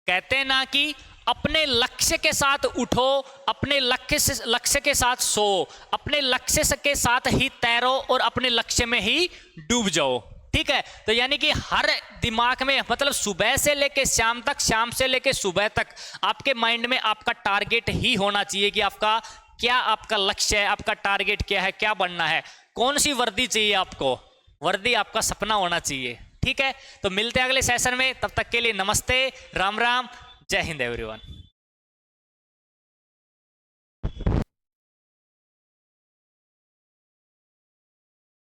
कहते हैं ना कि अपने लक्ष्य के साथ उठो, अपने लक्ष्य के साथ सो, अपने लक्ष्य के साथ ही तैरो और अपने लक्ष्य में ही डूब जाओ, ठीक है। तो यानी कि हर दिमाग में, मतलब सुबह से लेके शाम तक, शाम से लेके सुबह तक आपके माइंड में आपका टारगेट ही होना चाहिए कि आपका क्या, आपका लक्ष्य है, आपका टारगेट क्या है, क्या बनना है, कौन सी वर्दी चाहिए आपको, वर्दी आपका सपना होना चाहिए, ठीक है। तो मिलते हैं अगले सेशन में, तब तक के लिए नमस्ते, राम राम, जय हिंद एवरीवन।